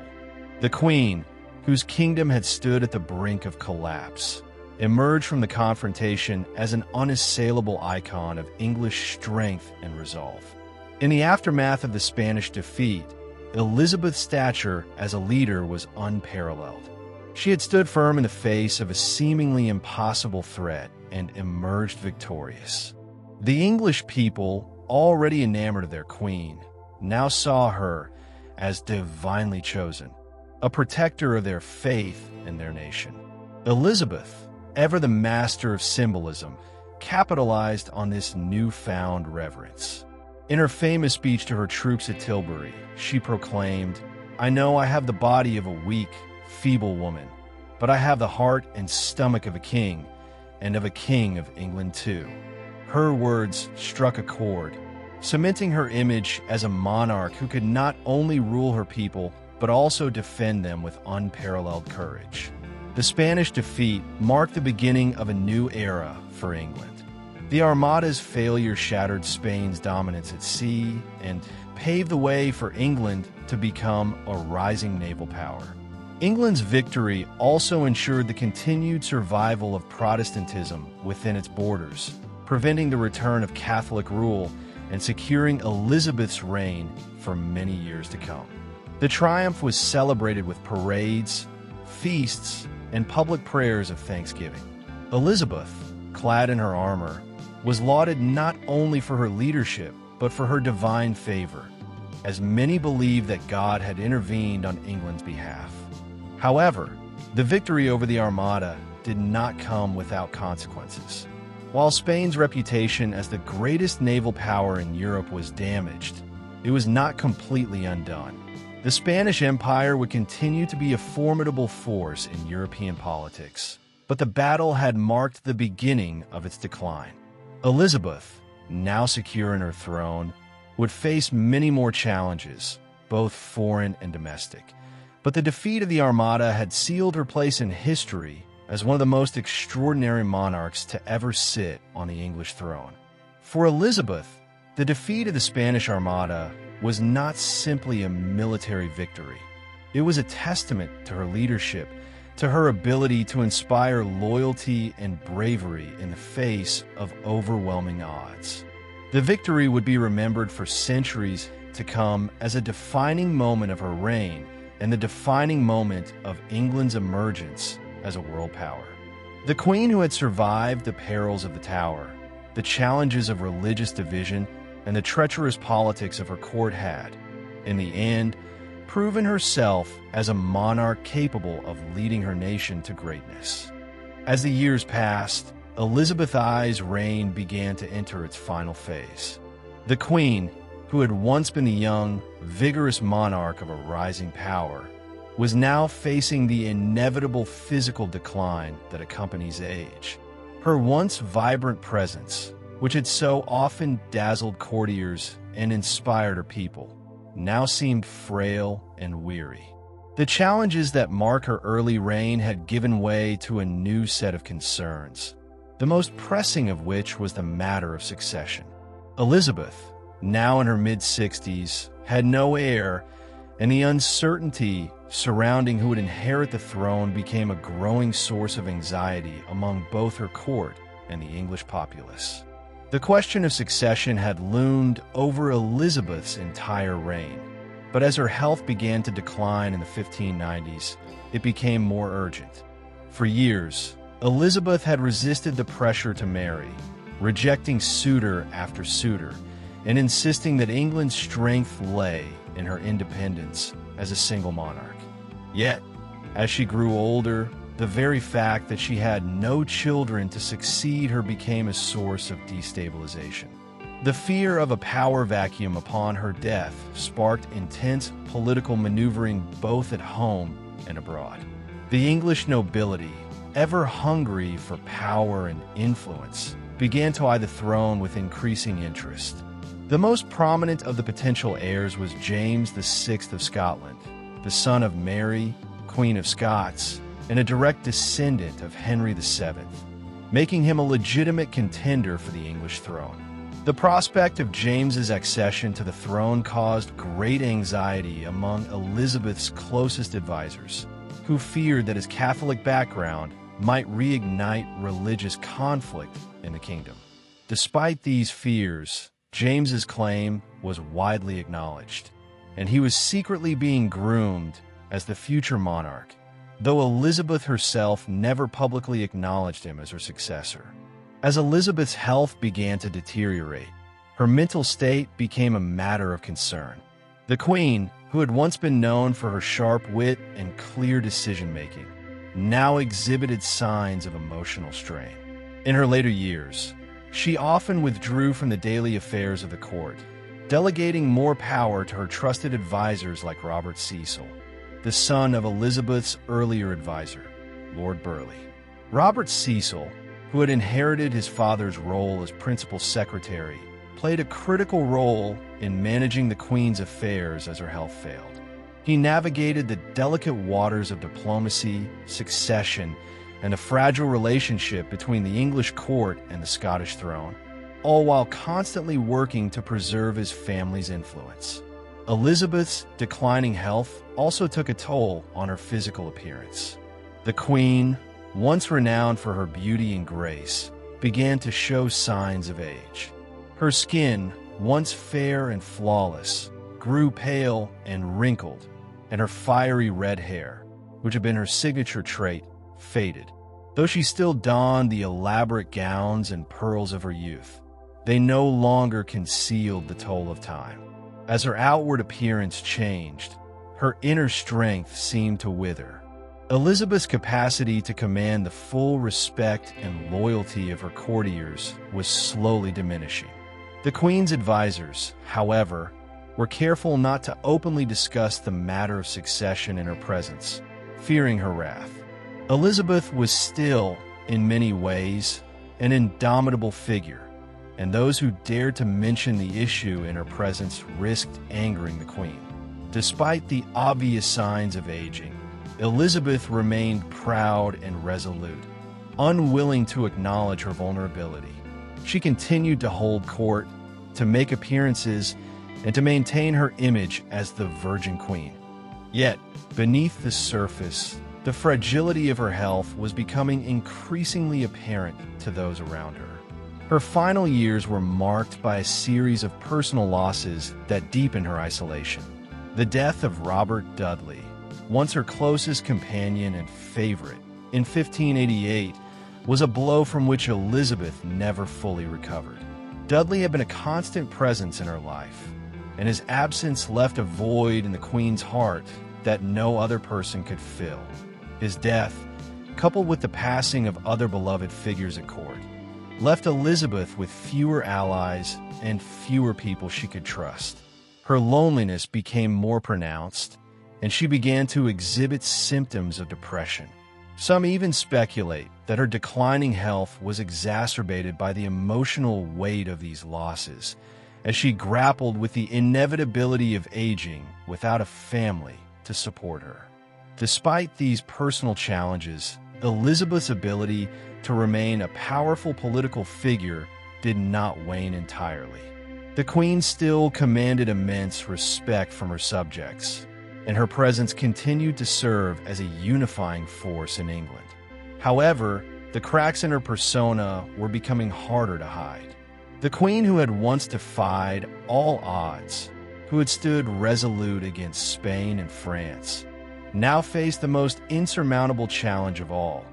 Speaker 1: The Queen, whose kingdom had stood at the brink of collapse, emerged from the confrontation as an unassailable icon of English strength and resolve. In the aftermath of the Spanish defeat, Elizabeth's stature as a leader was unparalleled. She had stood firm in the face of a seemingly impossible threat and emerged victorious. The English people, already enamored of their queen, now saw her as divinely chosen, a protector of their faith and their nation. Elizabeth, ever the master of symbolism, capitalized on this newfound reverence. In her famous speech to her troops at Tilbury, she proclaimed, "I know I have the body of a weak, feeble woman, but I have the heart and stomach of a king, and of a king of England too." Her words struck a chord, cementing her image as a monarch who could not only rule her people, but also defend them with unparalleled courage. The Spanish defeat marked the beginning of a new era for England. The Armada's failure shattered Spain's dominance at sea and paved the way for England to become a rising naval power. England's victory also ensured the continued survival of Protestantism within its borders, preventing the return of Catholic rule and securing Elizabeth's reign for many years to come. The triumph was celebrated with parades, feasts, and public prayers of thanksgiving. Elizabeth, clad in her armor, was lauded not only for her leadership, but for her divine favor, as many believed that God had intervened on England's behalf. However, the victory over the Armada did not come without consequences. While Spain's reputation as the greatest naval power in Europe was damaged, it was not completely undone. The Spanish Empire would continue to be a formidable force in European politics, but the battle had marked the beginning of its decline. Elizabeth, now secure in her throne, would face many more challenges, both foreign and domestic. But the defeat of the Armada had sealed her place in history as one of the most extraordinary monarchs to ever sit on the English throne. For Elizabeth, the defeat of the Spanish Armada was not simply a military victory. It was a testament to her leadership, to her ability to inspire loyalty and bravery in the face of overwhelming odds. The victory would be remembered for centuries to come as a defining moment of her reign and the defining moment of England's emergence as a world power. The Queen, who had survived the perils of the Tower, the challenges of religious division, and the treacherous politics of her court had, in the end, proven herself as a monarch capable of leading her nation to greatness. As the years passed, Elizabeth I's reign began to enter its final phase. The Queen, who had once been the young, vigorous monarch of a rising power, was now facing the inevitable physical decline that accompanies age. Her once vibrant presence, which had so often dazzled courtiers and inspired her people, now seemed frail and weary. The challenges that mark her early reign had given way to a new set of concerns, the most pressing of which was the matter of succession. Elizabeth, now in her mid-60s, had no heir, and the uncertainty surrounding who would inherit the throne became a growing source of anxiety among both her court and the English populace. The question of succession had loomed over Elizabeth's entire reign, but as her health began to decline in the 1590s, it became more urgent. For years, Elizabeth had resisted the pressure to marry, rejecting suitor after suitor, and insisting that England's strength lay in her independence as a single monarch. Yet, as she grew older, the very fact that she had no children to succeed her became a source of destabilization. The fear of a power vacuum upon her death sparked intense political maneuvering both at home and abroad. The English nobility, ever hungry for power and influence, began to eye the throne with increasing interest. The most prominent of the potential heirs was James VI of Scotland, the son of Mary, Queen of Scots, and a direct descendant of Henry VII, making him a legitimate contender for the English throne. The prospect of James's accession to the throne caused great anxiety among Elizabeth's closest advisors, who feared that his Catholic background might reignite religious conflict in the kingdom. Despite these fears, James's claim was widely acknowledged, and he was secretly being groomed as the future monarch, though Elizabeth herself never publicly acknowledged him as her successor. As Elizabeth's health began to deteriorate, her mental state became a matter of concern. The Queen, who had once been known for her sharp wit and clear decision-making, now exhibited signs of emotional strain. In her later years, she often withdrew from the daily affairs of the court, delegating more power to her trusted advisors like Robert Cecil, the son of Elizabeth's earlier advisor, Lord Burleigh. Robert Cecil, who had inherited his father's role as principal secretary, played a critical role in managing the Queen's affairs as her health failed. He navigated the delicate waters of diplomacy, succession, and a fragile relationship between the English court and the Scottish throne, all while constantly working to preserve his family's influence. Elizabeth's declining health also took a toll on her physical appearance. The Queen, once renowned for her beauty and grace, began to show signs of age. Her skin, once fair and flawless, grew pale and wrinkled, and her fiery red hair, which had been her signature trait, faded. Though she still donned the elaborate gowns and pearls of her youth, they no longer concealed the toll of time. As her outward appearance changed, her inner strength seemed to wither. Elizabeth's capacity to command the full respect and loyalty of her courtiers was slowly diminishing. The Queen's advisors, however, were careful not to openly discuss the matter of succession in her presence, fearing her wrath. Elizabeth was still, in many ways, an indomitable figure, and those who dared to mention the issue in her presence risked angering the Queen. Despite the obvious signs of aging, Elizabeth remained proud and resolute, unwilling to acknowledge her vulnerability. She continued to hold court, to make appearances, and to maintain her image as the Virgin Queen. Yet, beneath the surface, the fragility of her health was becoming increasingly apparent to those around her. Her final years were marked by a series of personal losses that deepened her isolation. The death of Robert Dudley, once her closest companion and favorite, in 1588, was a blow from which Elizabeth never fully recovered. Dudley had been a constant presence in her life, and his absence left a void in the Queen's heart that no other person could fill. His death, coupled with the passing of other beloved figures at court, left Elizabeth with fewer allies and fewer people she could trust. Her loneliness became more pronounced, and she began to exhibit symptoms of depression. Some even speculate that her declining health was exacerbated by the emotional weight of these losses, as she grappled with the inevitability of aging without a family to support her. Despite these personal challenges, Elizabeth's ability to remain a powerful political figure did not wane entirely. The Queen still commanded immense respect from her subjects, and her presence continued to serve as a unifying force in England. However, the cracks in her persona were becoming harder to hide. The queen who had once defied all odds, who had stood resolute against Spain and France, now faced the most insurmountable challenge of all,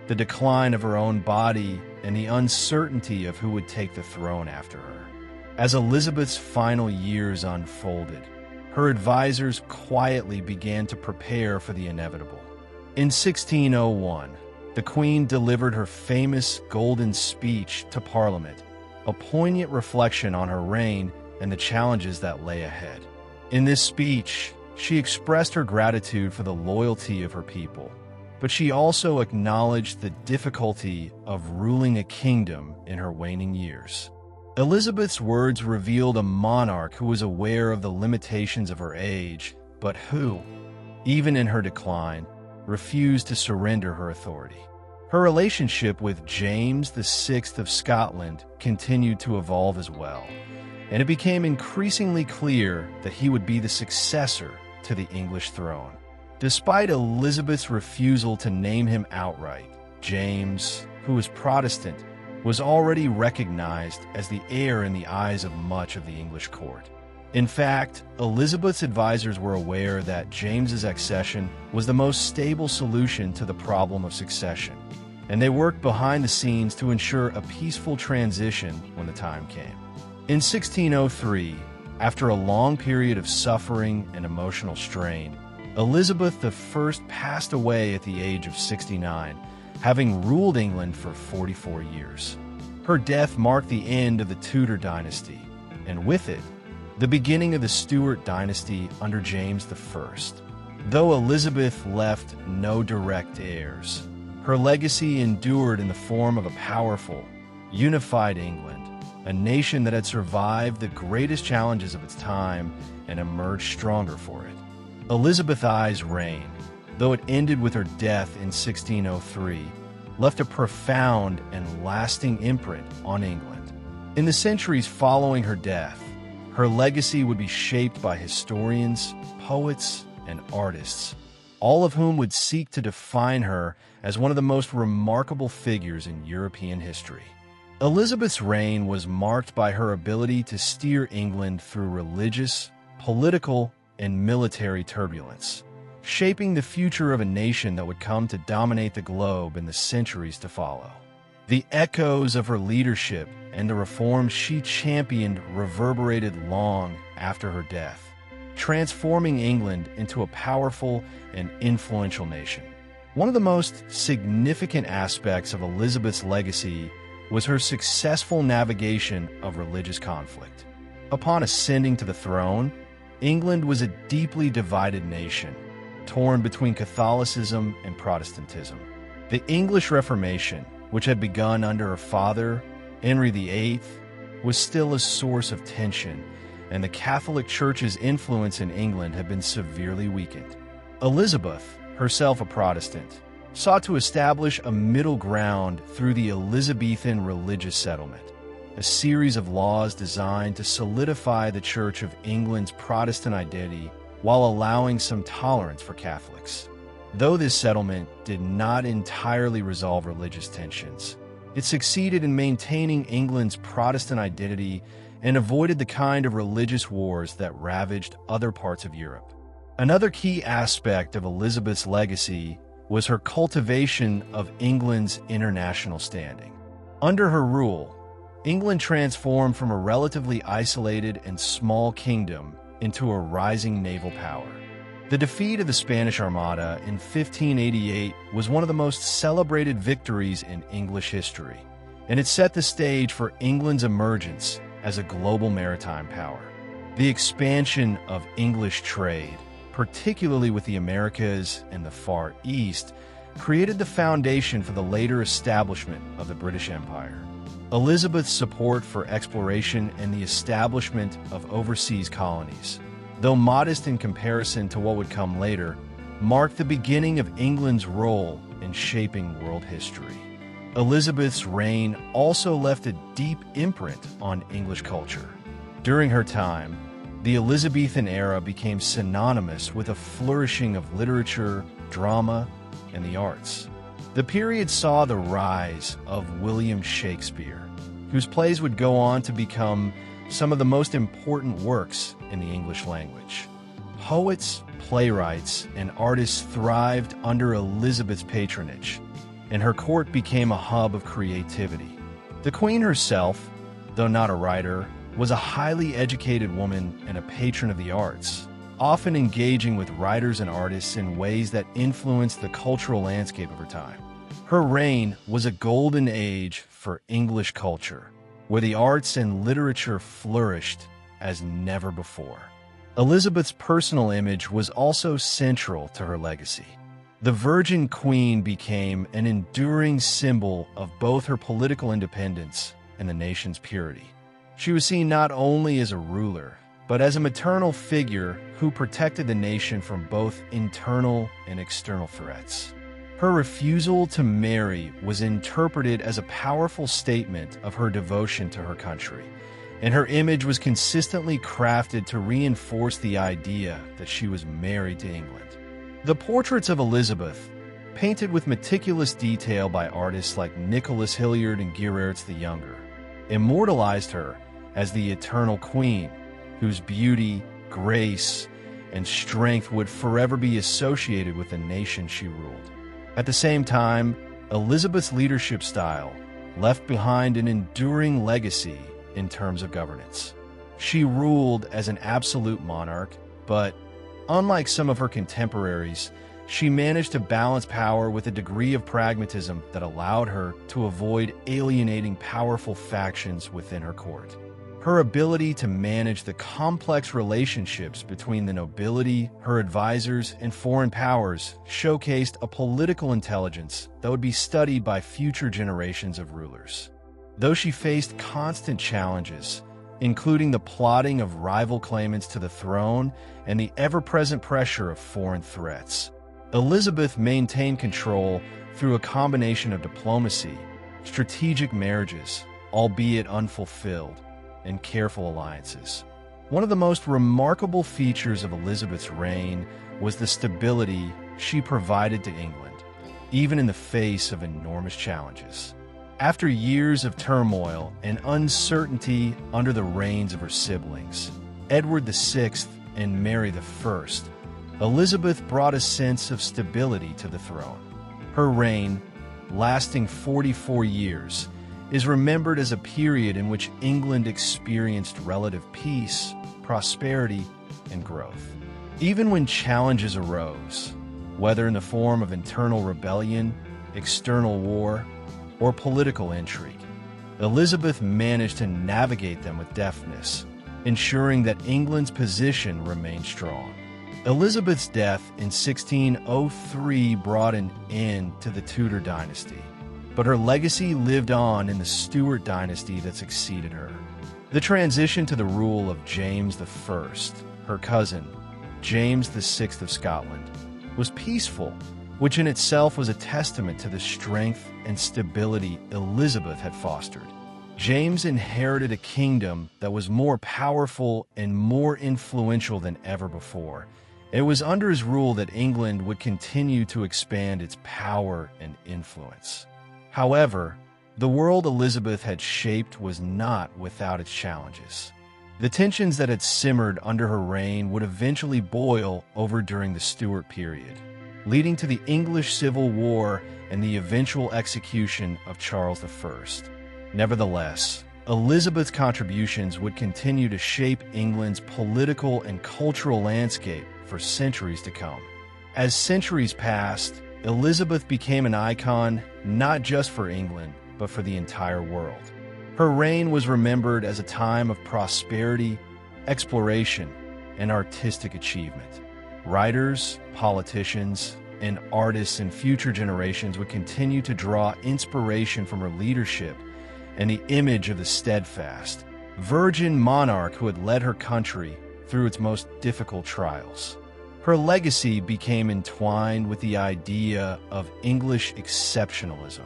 Speaker 1: the decline of her own body and the uncertainty of who would take the throne after her. As Elizabeth's final years unfolded, her advisors quietly began to prepare for the inevitable. In 1601, the Queen delivered her famous Golden Speech to Parliament, a poignant reflection on her reign and the challenges that lay ahead. In this speech, she expressed her gratitude for the loyalty of her people, but she also acknowledged the difficulty of ruling a kingdom in her waning years. Elizabeth's words revealed a monarch who was aware of the limitations of her age, but who, even in her decline, refused to surrender her authority. Her relationship with James VI of Scotland continued to evolve as well, and it became increasingly clear that he would be the successor to the English throne. Despite Elizabeth's refusal to name him outright, James, who was Protestant, was already recognized as the heir in the eyes of much of the English court. In fact, Elizabeth's advisors were aware that James's accession was the most stable solution to the problem of succession, and they worked behind the scenes to ensure a peaceful transition when the time came. In 1603, after a long period of suffering and emotional strain, Elizabeth I passed away at the age of 69, having ruled England for 44 years. Her death marked the end of the Tudor dynasty, and with it, the beginning of the Stuart dynasty under James I. Though Elizabeth left no direct heirs, her legacy endured in the form of a powerful, unified England, a nation that had survived the greatest challenges of its time and emerged stronger for it. Elizabeth I's reign, though it ended with her death in 1603, left a profound and lasting imprint on England. In the centuries following her death, her legacy would be shaped by historians, poets, and artists, all of whom would seek to define her as one of the most remarkable figures in European history. Elizabeth's reign was marked by her ability to steer England through religious, political, and military turbulence, shaping the future of a nation that would come to dominate the globe in the centuries to follow. The echoes of her leadership and the reforms she championed reverberated long after her death, transforming England into a powerful and influential nation. One of the most significant aspects of Elizabeth's legacy was her successful navigation of religious conflict. Upon ascending to the throne, England was a deeply divided nation, torn between Catholicism and Protestantism. The English Reformation, which had begun under her father, Henry VIII, was still a source of tension, and the Catholic Church's influence in England had been severely weakened. Elizabeth, herself a Protestant, sought to establish a middle ground through the Elizabethan religious settlement, a series of laws designed to solidify the Church of England's Protestant identity while allowing some tolerance for Catholics. Though this settlement did not entirely resolve religious tensions, it succeeded in maintaining England's Protestant identity and avoided the kind of religious wars that ravaged other parts of Europe. Another key aspect of Elizabeth's legacy was her cultivation of England's international standing. Under her rule, England transformed from a relatively isolated and small kingdom into a rising naval power. The defeat of the Spanish Armada in 1588 was one of the most celebrated victories in English history, and it set the stage for England's emergence as a global maritime power. The expansion of English trade, particularly with the Americas and the Far East, created the foundation for the later establishment of the British Empire. Elizabeth's support for exploration and the establishment of overseas colonies, though modest in comparison to what would come later, marked the beginning of England's role in shaping world history. Elizabeth's reign also left a deep imprint on English culture. During her time, the Elizabethan era became synonymous with a flourishing of literature, drama, and the arts. The period saw the rise of William Shakespeare, whose plays would go on to become some of the most important works in the English language. Poets, playwrights, and artists thrived under Elizabeth's patronage, and her court became a hub of creativity. The Queen herself, though not a writer, was a highly educated woman and a patron of the arts, often engaging with writers and artists in ways that influenced the cultural landscape of her time. Her reign was a golden age for English culture, where the arts and literature flourished as never before. Elizabeth's personal image was also central to her legacy. The Virgin Queen became an enduring symbol of both her political independence and the nation's purity. She was seen not only as a ruler, but as a maternal figure who protected the nation from both internal and external threats. Her refusal to marry was interpreted as a powerful statement of her devotion to her country, and her image was consistently crafted to reinforce the idea that she was married to England. The portraits of Elizabeth, painted with meticulous detail by artists like Nicholas Hilliard and Gerards the Younger, immortalized her as the eternal queen, whose beauty, grace, and strength would forever be associated with the nation she ruled. At the same time, Elizabeth's leadership style left behind an enduring legacy in terms of governance. She ruled as an absolute monarch, but unlike some of her contemporaries, she managed to balance power with a degree of pragmatism that allowed her to avoid alienating powerful factions within her court. Her ability to manage the complex relationships between the nobility, her advisors, and foreign powers showcased a political intelligence that would be studied by future generations of rulers. Though she faced constant challenges, including the plotting of rival claimants to the throne and the ever-present pressure of foreign threats, Elizabeth maintained control through a combination of diplomacy, strategic marriages, albeit unfulfilled, and careful alliances. One of the most remarkable features of Elizabeth's reign was the stability she provided to England, even in the face of enormous challenges. After years of turmoil and uncertainty under the reigns of her siblings, Edward VI and Mary I, Elizabeth brought a sense of stability to the throne. Her reign, lasting 44 years, is remembered as a period in which England experienced relative peace, prosperity, and growth. Even when challenges arose, whether in the form of internal rebellion, external war, or political intrigue, Elizabeth managed to navigate them with deftness, ensuring that England's position remained strong. Elizabeth's death in 1603 brought an end to the Tudor dynasty, but her legacy lived on in the Stuart dynasty that succeeded her. The transition to the rule of James I, her cousin, James VI of Scotland, was peaceful, which in itself was a testament to the strength and stability Elizabeth had fostered. James inherited a kingdom that was more powerful and more influential than ever before. It was under his rule that England would continue to expand its power and influence. However, the world Elizabeth had shaped was not without its challenges. The tensions that had simmered under her reign would eventually boil over during the Stuart period, leading to the English Civil War and the eventual execution of Charles I. Nevertheless, Elizabeth's contributions would continue to shape England's political and cultural landscape for centuries to come. As centuries passed, Elizabeth became an icon not just for England, but for the entire world. Her reign was remembered as a time of prosperity, exploration, and artistic achievement. Writers, politicians, and artists in future generations would continue to draw inspiration from her leadership and the image of the steadfast, virgin monarch who had led her country through its most difficult trials. Her legacy became entwined with the idea of English exceptionalism,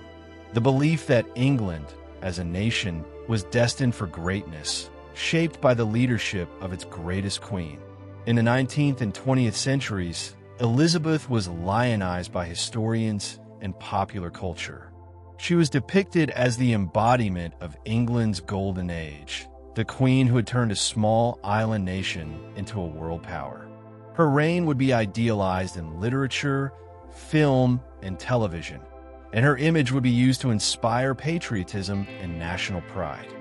Speaker 1: the belief that England, as a nation, was destined for greatness, shaped by the leadership of its greatest queen. In the 19th and 20th centuries, Elizabeth was lionized by historians and popular culture. She was depicted as the embodiment of England's golden age, the queen who had turned a small island nation into a world power. Her reign would be idealized in literature, film, and television, and her image would be used to inspire patriotism and national pride.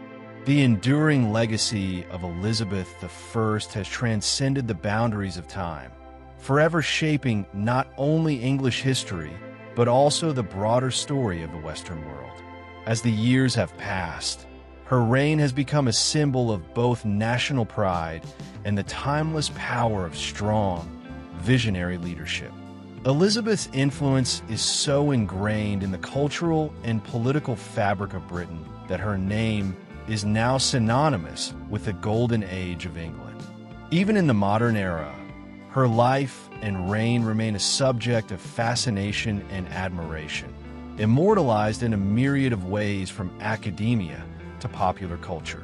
Speaker 1: The enduring legacy of Elizabeth I has transcended the boundaries of time, forever shaping not only English history, but also the broader story of the Western world. As the years have passed, her reign has become a symbol of both national pride and the timeless power of strong, visionary leadership. Elizabeth's influence is so ingrained in the cultural and political fabric of Britain that her name is now synonymous with the golden age of England. Even in the modern era, her life and reign remain a subject of fascination and admiration, immortalized in a myriad of ways from academia to popular culture.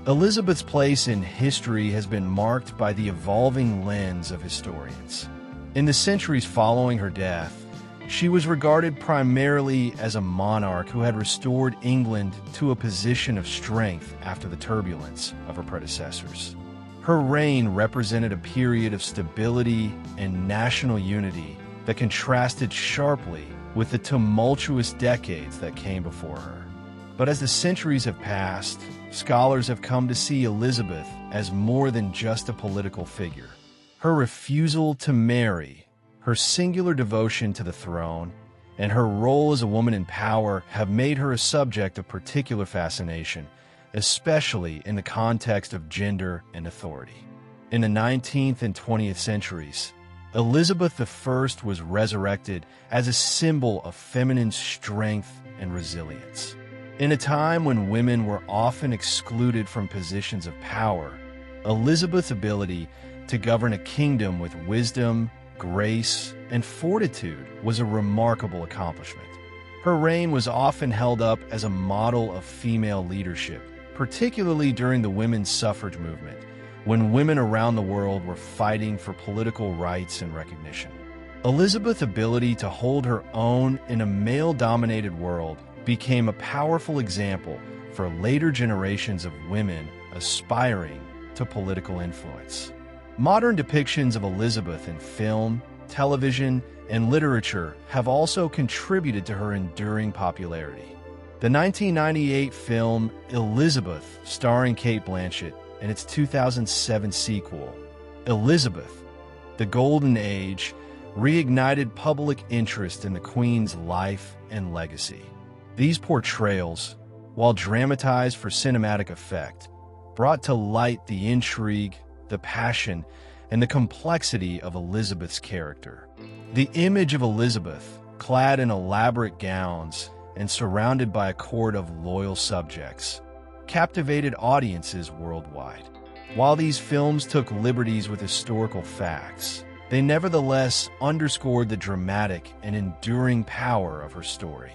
Speaker 1: Elizabeth's place in history has been marked by the evolving lens of historians. In the centuries following her death, she was regarded primarily as a monarch who had restored England to a position of strength after the turbulence of her predecessors. Her reign represented a period of stability and national unity that contrasted sharply with the tumultuous decades that came before her. But as the centuries have passed, scholars have come to see Elizabeth as more than just a political figure. Her refusal to marry, her singular devotion to the throne, and her role as a woman in power have made her a subject of particular fascination, especially in the context of gender and authority. In the 19th and 20th centuries, Elizabeth I was resurrected as a symbol of feminine strength and resilience. In a time when women were often excluded from positions of power, Elizabeth's ability to govern a kingdom with wisdom, grace, and fortitude was a remarkable accomplishment. Her reign was often held up as a model of female leadership, particularly during the women's suffrage movement, when women around the world were fighting for political rights and recognition. Elizabeth's ability to hold her own in a male-dominated world became a powerful example for later generations of women aspiring to political influence. Modern depictions of Elizabeth in film, television, and literature have also contributed to her enduring popularity. The 1998 film Elizabeth, starring Cate Blanchett, and its 2007 sequel, Elizabeth, The Golden Age, reignited public interest in the Queen's life and legacy. These portrayals, while dramatized for cinematic effect, brought to light the intrigue, the passion, and the complexity of Elizabeth's character. The image of Elizabeth, clad in elaborate gowns and surrounded by a court of loyal subjects, captivated audiences worldwide. While these films took liberties with historical facts, they nevertheless underscored the dramatic and enduring power of her story.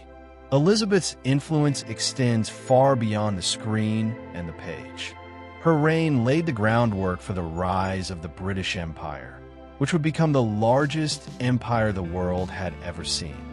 Speaker 1: Elizabeth's influence extends far beyond the screen and the page. Her reign laid the groundwork for the rise of the British Empire, which would become the largest empire the world had ever seen.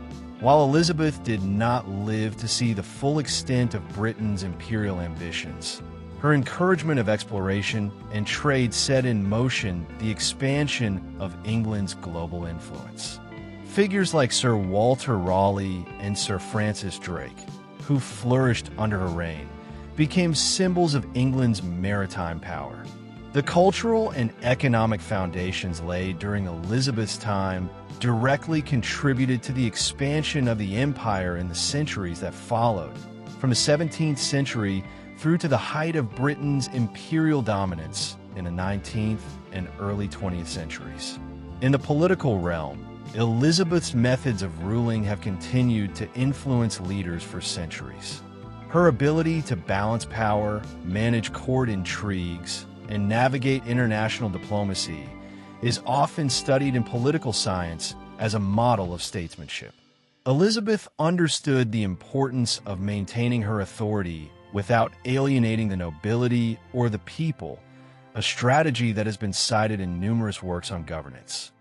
Speaker 1: While Elizabeth did not live to see the full extent of Britain's imperial ambitions, her encouragement of exploration and trade set in motion the expansion of England's global influence. Figures like Sir Walter Raleigh and Sir Francis Drake, who flourished under her reign, became symbols of England's maritime power. The cultural and economic foundations laid during Elizabeth's time directly contributed to the expansion of the empire in the centuries that followed, from the 17th century through to the height of Britain's imperial dominance in the 19th and early 20th centuries. In the political realm, Elizabeth's methods of ruling have continued to influence leaders for centuries. Her ability to balance power, manage court intrigues, and navigate international diplomacy is often studied in political science as a model of statesmanship. Elizabeth understood the importance of maintaining her authority without alienating the nobility or the people, a strategy that has been cited in numerous works on governance.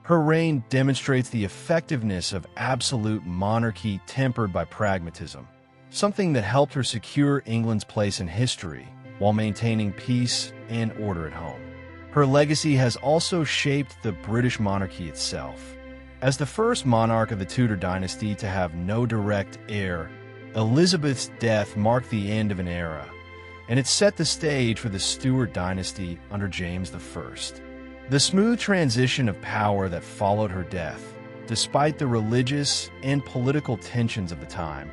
Speaker 1: Her reign demonstrates the effectiveness of absolute monarchy tempered by pragmatism, something that helped her secure England's place in history while maintaining peace and order at home. Her legacy has also shaped the British monarchy itself. As the first monarch of the Tudor dynasty to have no direct heir, Elizabeth's death marked the end of an era, and it set the stage for the Stuart dynasty under James I. The smooth transition of power that followed her death, despite the religious and political tensions of the time,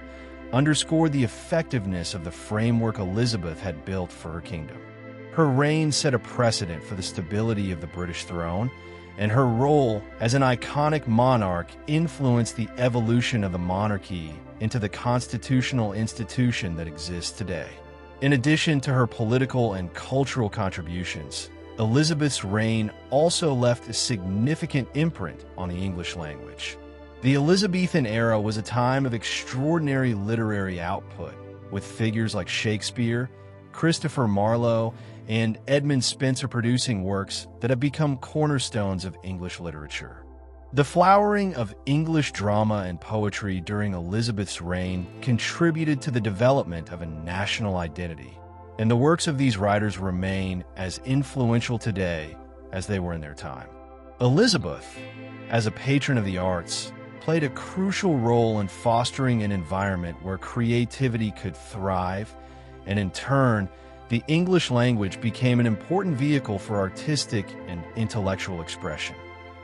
Speaker 1: underscored the effectiveness of the framework Elizabeth had built for her kingdom. Her reign set a precedent for the stability of the British throne, and her role as an iconic monarch influenced the evolution of the monarchy into the constitutional institution that exists today. In addition to her political and cultural contributions, Elizabeth's reign also left a significant imprint on the English language. The Elizabethan era was a time of extraordinary literary output, with figures like Shakespeare, Christopher Marlowe, and Edmund Spenser producing works that have become cornerstones of English literature. The flowering of English drama and poetry during Elizabeth's reign contributed to the development of a national identity, and the works of these writers remain as influential today as they were in their time. Elizabeth, as a patron of the arts, played a crucial role in fostering an environment where creativity could thrive, and in turn, the English language became an important vehicle for artistic and intellectual expression.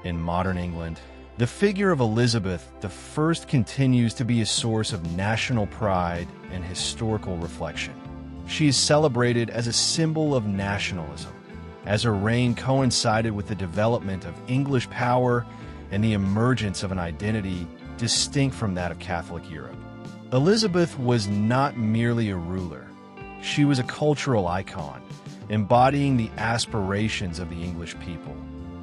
Speaker 1: In modern England, the figure of Elizabeth I continues to be a source of national pride and historical reflection. She is celebrated as a symbol of nationalism, as her reign coincided with the development of English power and the emergence of an identity distinct from that of Catholic Europe. Elizabeth was not merely a ruler. She was a cultural icon, embodying the aspirations of the English people.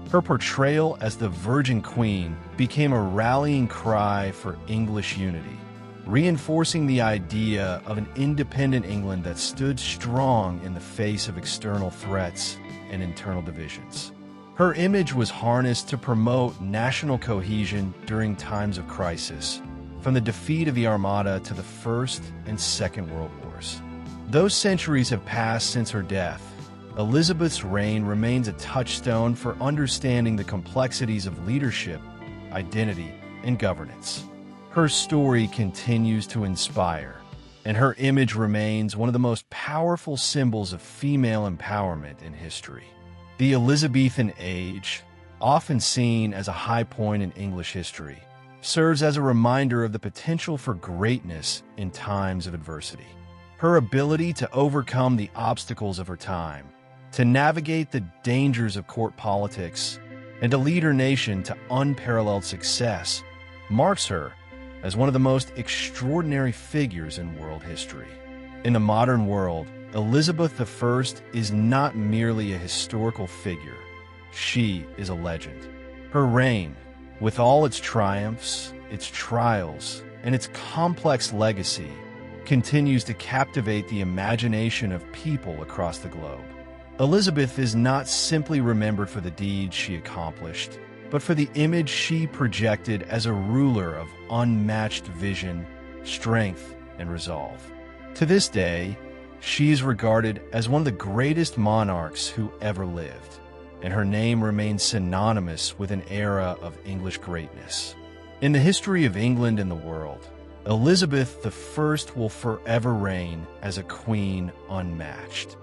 Speaker 1: Her portrayal as the Virgin Queen became a rallying cry for English unity, reinforcing the idea of an independent England that stood strong in the face of external threats and internal divisions. Her image was harnessed to promote national cohesion during times of crisis, from the defeat of the Armada to the First and Second World Wars. Though centuries have passed since her death, Elizabeth's reign remains a touchstone for understanding the complexities of leadership, identity, and governance. Her story continues to inspire, and her image remains one of the most powerful symbols of female empowerment in history. The Elizabethan age, often seen as a high point in English history, serves as a reminder of the potential for greatness in times of adversity. Her ability to overcome the obstacles of her time, to navigate the dangers of court politics, and to lead her nation to unparalleled success marks her as one of the most extraordinary figures in world history. In the modern world, Elizabeth I is not merely a historical figure. She is a legend. Her reign, with all its triumphs, its trials, and its complex legacy, continues to captivate the imagination of people across the globe. Elizabeth is not simply remembered for the deeds she accomplished, but for the image she projected as a ruler of unmatched vision, strength, and resolve. To this day, she is regarded as one of the greatest monarchs who ever lived, and her name remains synonymous with an era of English greatness. In the history of England and the world, Elizabeth I will forever reign as a queen unmatched.